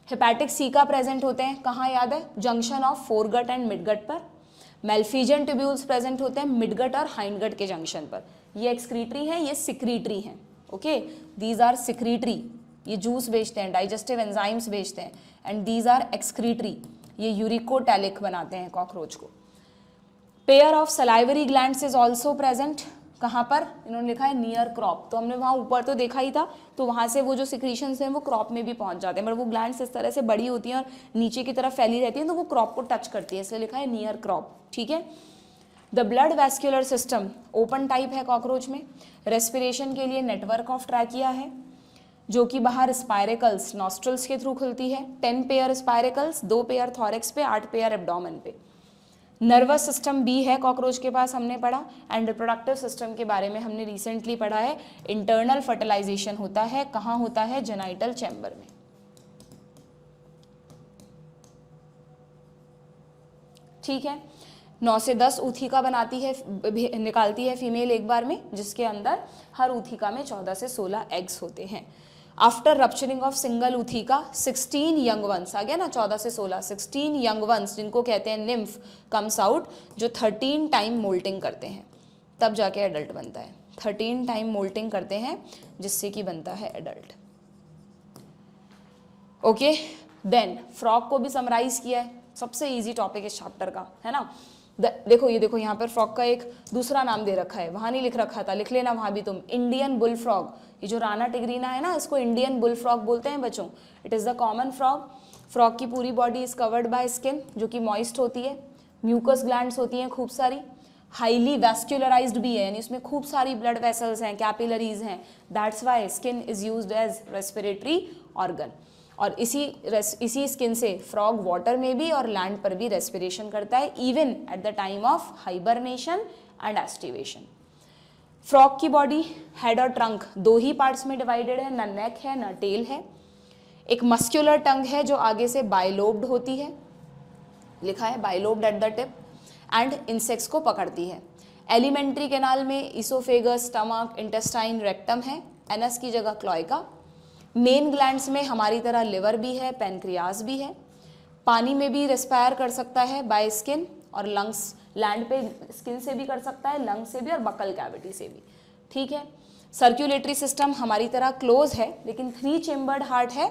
Hepatic ceca present होते हैं, कहाँ याद है? Junction of foregut and midgut पर. Malphizian tubules present होते हैं midgut और hindgut के junction पर. ये excretory हैं, ये secretory हैं. ओके, दीज आर सिक्रीटरी, ये जूस बेचते हैं, डाइजेस्टिव एंजाइम्स बेचते हैं, एंड दीज आर एक्सक्रीटरी, ये यूरिकोटैलिक बनाते हैं कॉकरोच को। Pair of salivary glands is also present, कहाँ पर? इन्होंने लिखा है नियर क्रॉप, तो हमने वहाँ ऊपर तो देखा ही था, तो वहाँ से वो जो सिक्रीशंस हैं वो क्रॉप में भी पहुँच जाते हैं, मगर वो ग्लैंड्स इस तरह से बड़ी होती हैं और नीचे की तरफ फैली रहती हैं, तो वो क्रॉप को टच करती है, इसलिए लिखा है नियर क्रॉप। ठीक है। The blood vascular system open type है कॉकरोच में। रेस्पिरेशन के लिए नेटवर्क ऑफ ट्रैकिया है, जो कि बाहर स्पायरेकल्स नॉस्ट्रल्स के थ्रू खुलती है। 10 पेयर स्पायरेकल्स, 2 पेयर थॉरेक्स पे, 8 पेयर एब्डोमेन पे। नर्वस सिस्टम भी है कॉकरोच के पास, हमने पढ़ा। एंड रिप्रोडक्टिव सिस्टम के बारे में हमने रिसेंटली पढ़ा है। इंटरनल फर्टिलाइजेशन होता है, कहाँ होता है? जेनाइटल चैम्बर में। ठीक है। 9 से 10 ऊथिका बनाती है, निकालती है फीमेल एक बार में, जिसके अंदर हर ऊथिका में 14 से 16 एग्स होते हैं। After rupturing of single ootheca 16 young ones, आ गया ना 14 से 16, 16 यंग वंस जिनको कहते हैं निम्फ कम्स आउट, जो 13 टाइम मोल्टिंग करते हैं, तब जाके एडल्ट बनता है। 13 टाइम मोल्टिंग करते हैं जिससे कि बनता है एडल्ट। ओके, देन फ्रॉग को भी समराइज किया है, सबसे इजी टॉपिक इस चैप्टर का, है ना। देखो ये देखो, यहाँ पर फ्रॉग का एक दूसरा नाम दे रखा है, वहाँ नहीं लिख रखा था, लिख लेना वहाँ भी तुम, इंडियन बुल फ्रॉग। ये जो राना टिग्रीना है ना, इसको इंडियन बुल फ्रॉग बोलते हैं बच्चों। It is the common frog. Frog की पूरी body is covered by skin, जो कि मॉइस्ट होती है। म्यूकस ग्लैंड्स होती हैं खूब सारी। हाईली वैस्कुलराइज्ड भी है, यानी इसमें खूब सारी ब्लड वेसल्स हैं, कैपिलरीज हैं। That's why skin is used as respiratory organ. और इसी स्किन से फ्रॉग वाटर में भी और लैंड पर भी रेस्पिरेशन करता है, even at the time of hibernation and aestivation. Frog की बॉडी हेड और ट्रंक 2 ही पार्ट्स में डिवाइडेड है, ना नेक है ना टेल है। एक मस्क्यूलर टंग है जो आगे से बाइलोब्ड होती है, लिखा है bilobed at the tip, and insects को पकड़ती है। एलिमेंट्री कैनाल में इसोफेगस, स्टमक, इंटेस्टाइन, रेक्टम है। एनस की जगह क्लोएका। मेन ग्लैंड्स में हमारी तरह लिवर भी है, पैनक्रियाज भी है। पानी में भी रेस्पायर कर सकता है बाय स्किन, और लंग्स, लैंड पे स्किन से भी कर सकता है, लंग्स से भी और बकल कैविटी से भी। ठीक है। सर्कुलेटरी सिस्टम हमारी तरह क्लोज है, लेकिन 3 चेम्बर्ड हार्ट है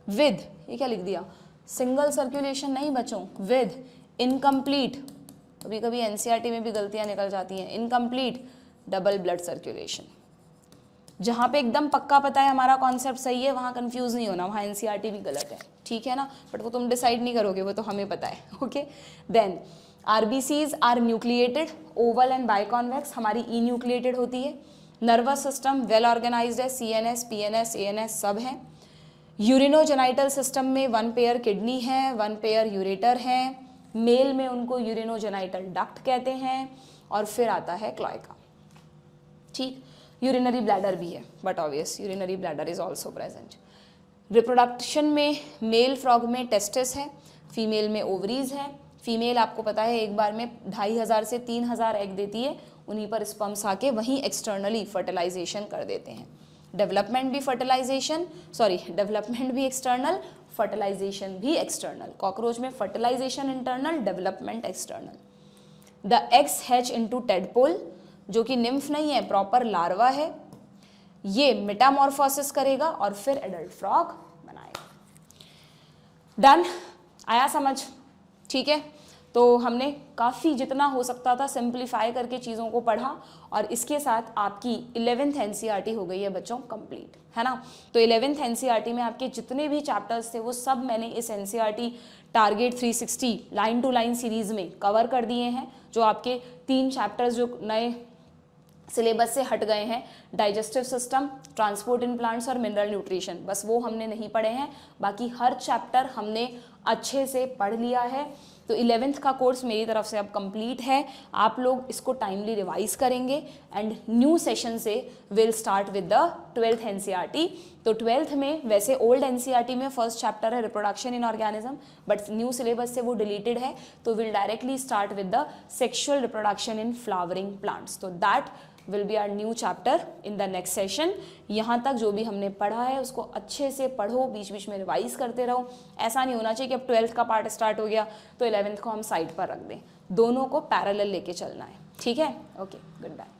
विद, ये क्या लिख दिया, सिंगल सर्कुलेशन नहीं बच्चों, विद इनकम्प्लीट, कभी कभी एनसीईआरटी में भी गलतियां निकल जाती हैं, इनकम्प्लीट डबल ब्लड सर्कुलेशन। जहाँ पे एकदम पक्का पता है हमारा कॉन्सेप्ट सही है, वहाँ कंफ्यूज नहीं होना, वहाँ एनसीईआरटी भी गलत है, ठीक है ना, बट वो तुम डिसाइड नहीं करोगे, वो तो हमें पता है। Okay, then RBCs are nucleated, oval and biconvex, हमारी ई न्यूक्लिएटेड होती है। नर्वस सिस्टम वेल ऑर्गेनाइज्ड है, सीएनएस, पीएनएस, एएनएस सब हैं। यूरिनोजेनाइटल सिस्टम में 1 पेयर किडनी है, 1 पेयर यूरेटर है, मेल में उनको यूरिनोजेनाइटल डक्ट कहते हैं, और फिर आता है क्लोएका। ठीक, यूरिनरी ब्लैडर भी है, but obvious urinary bladder is also present. Reproduction में मेल फ्रॉग में टेस्टिस है, फीमेल में ओवरीज है। फीमेल आपको पता है एक बार में 2500 से 3000 एग देती है, उन्हीं पर स्पर्म्स आके वहीं एक्सटर्नली फर्टिलाइजेशन कर देते हैं। डेवलपमेंट भी फर्टिलाइजेशन, सॉरी डेवलपमेंट भी एक्सटर्नल, फर्टिलाइजेशन भी एक्सटर्नल। कॉकरोच में fertilisation internal, development external. The eggs hatch into tadpole, जो कि निम्फ नहीं है, प्रॉपर लार्वा है। ये मेटामॉर्फोसिस करेगा और फिर एडल्ट फ्रॉग बनाएगा। डन, आया समझ? ठीक है, तो हमने काफ़ी जितना हो सकता था सिंप्लीफाई करके चीज़ों को पढ़ा, और इसके साथ आपकी 11th एनसीईआरटी हो गई है बच्चों कंप्लीट, है ना। तो 11th एनसीईआरटी में आपके जितने भी चैप्टर्स थे वो सब मैंने इस NCERT target 360 line to line series में कवर कर दिए हैं। जो आपके 3 चैप्टर्स जो नए सिलेबस से हट गए हैं, digestive system, transport in plants और मिनरल न्यूट्रिशन, बस वो हमने नहीं पढ़े हैं। बाकी हर चैप्टर हमने अच्छे से पढ़ लिया है। तो 11th का कोर्स मेरी तरफ से अब कंप्लीट है। आप लोग इसको टाइमली रिवाइज करेंगे एंड न्यू सेशन से will start with the 12th NCERT. तो 12th में वैसे ओल्ड एनसीईआरटी में फर्स्ट चैप्टर है reproduction in organism, but new syllabus से वो डिलीटेड है, तो will directly start with the sexual reproduction in flowering plants. तो that will be our new chapter in the next session. यहाँ तक जो भी हमने पढ़ा है उसको अच्छे से पढ़ो, बीच बीच में रिवाइज करते रहो। ऐसा नहीं होना चाहिए कि अब 12th का पार्ट स्टार्ट हो गया तो 11th को हम साइड पर रख दें, दोनों को पैरेलल लेके चलना है। ठीक है, ओके, गुड बाय।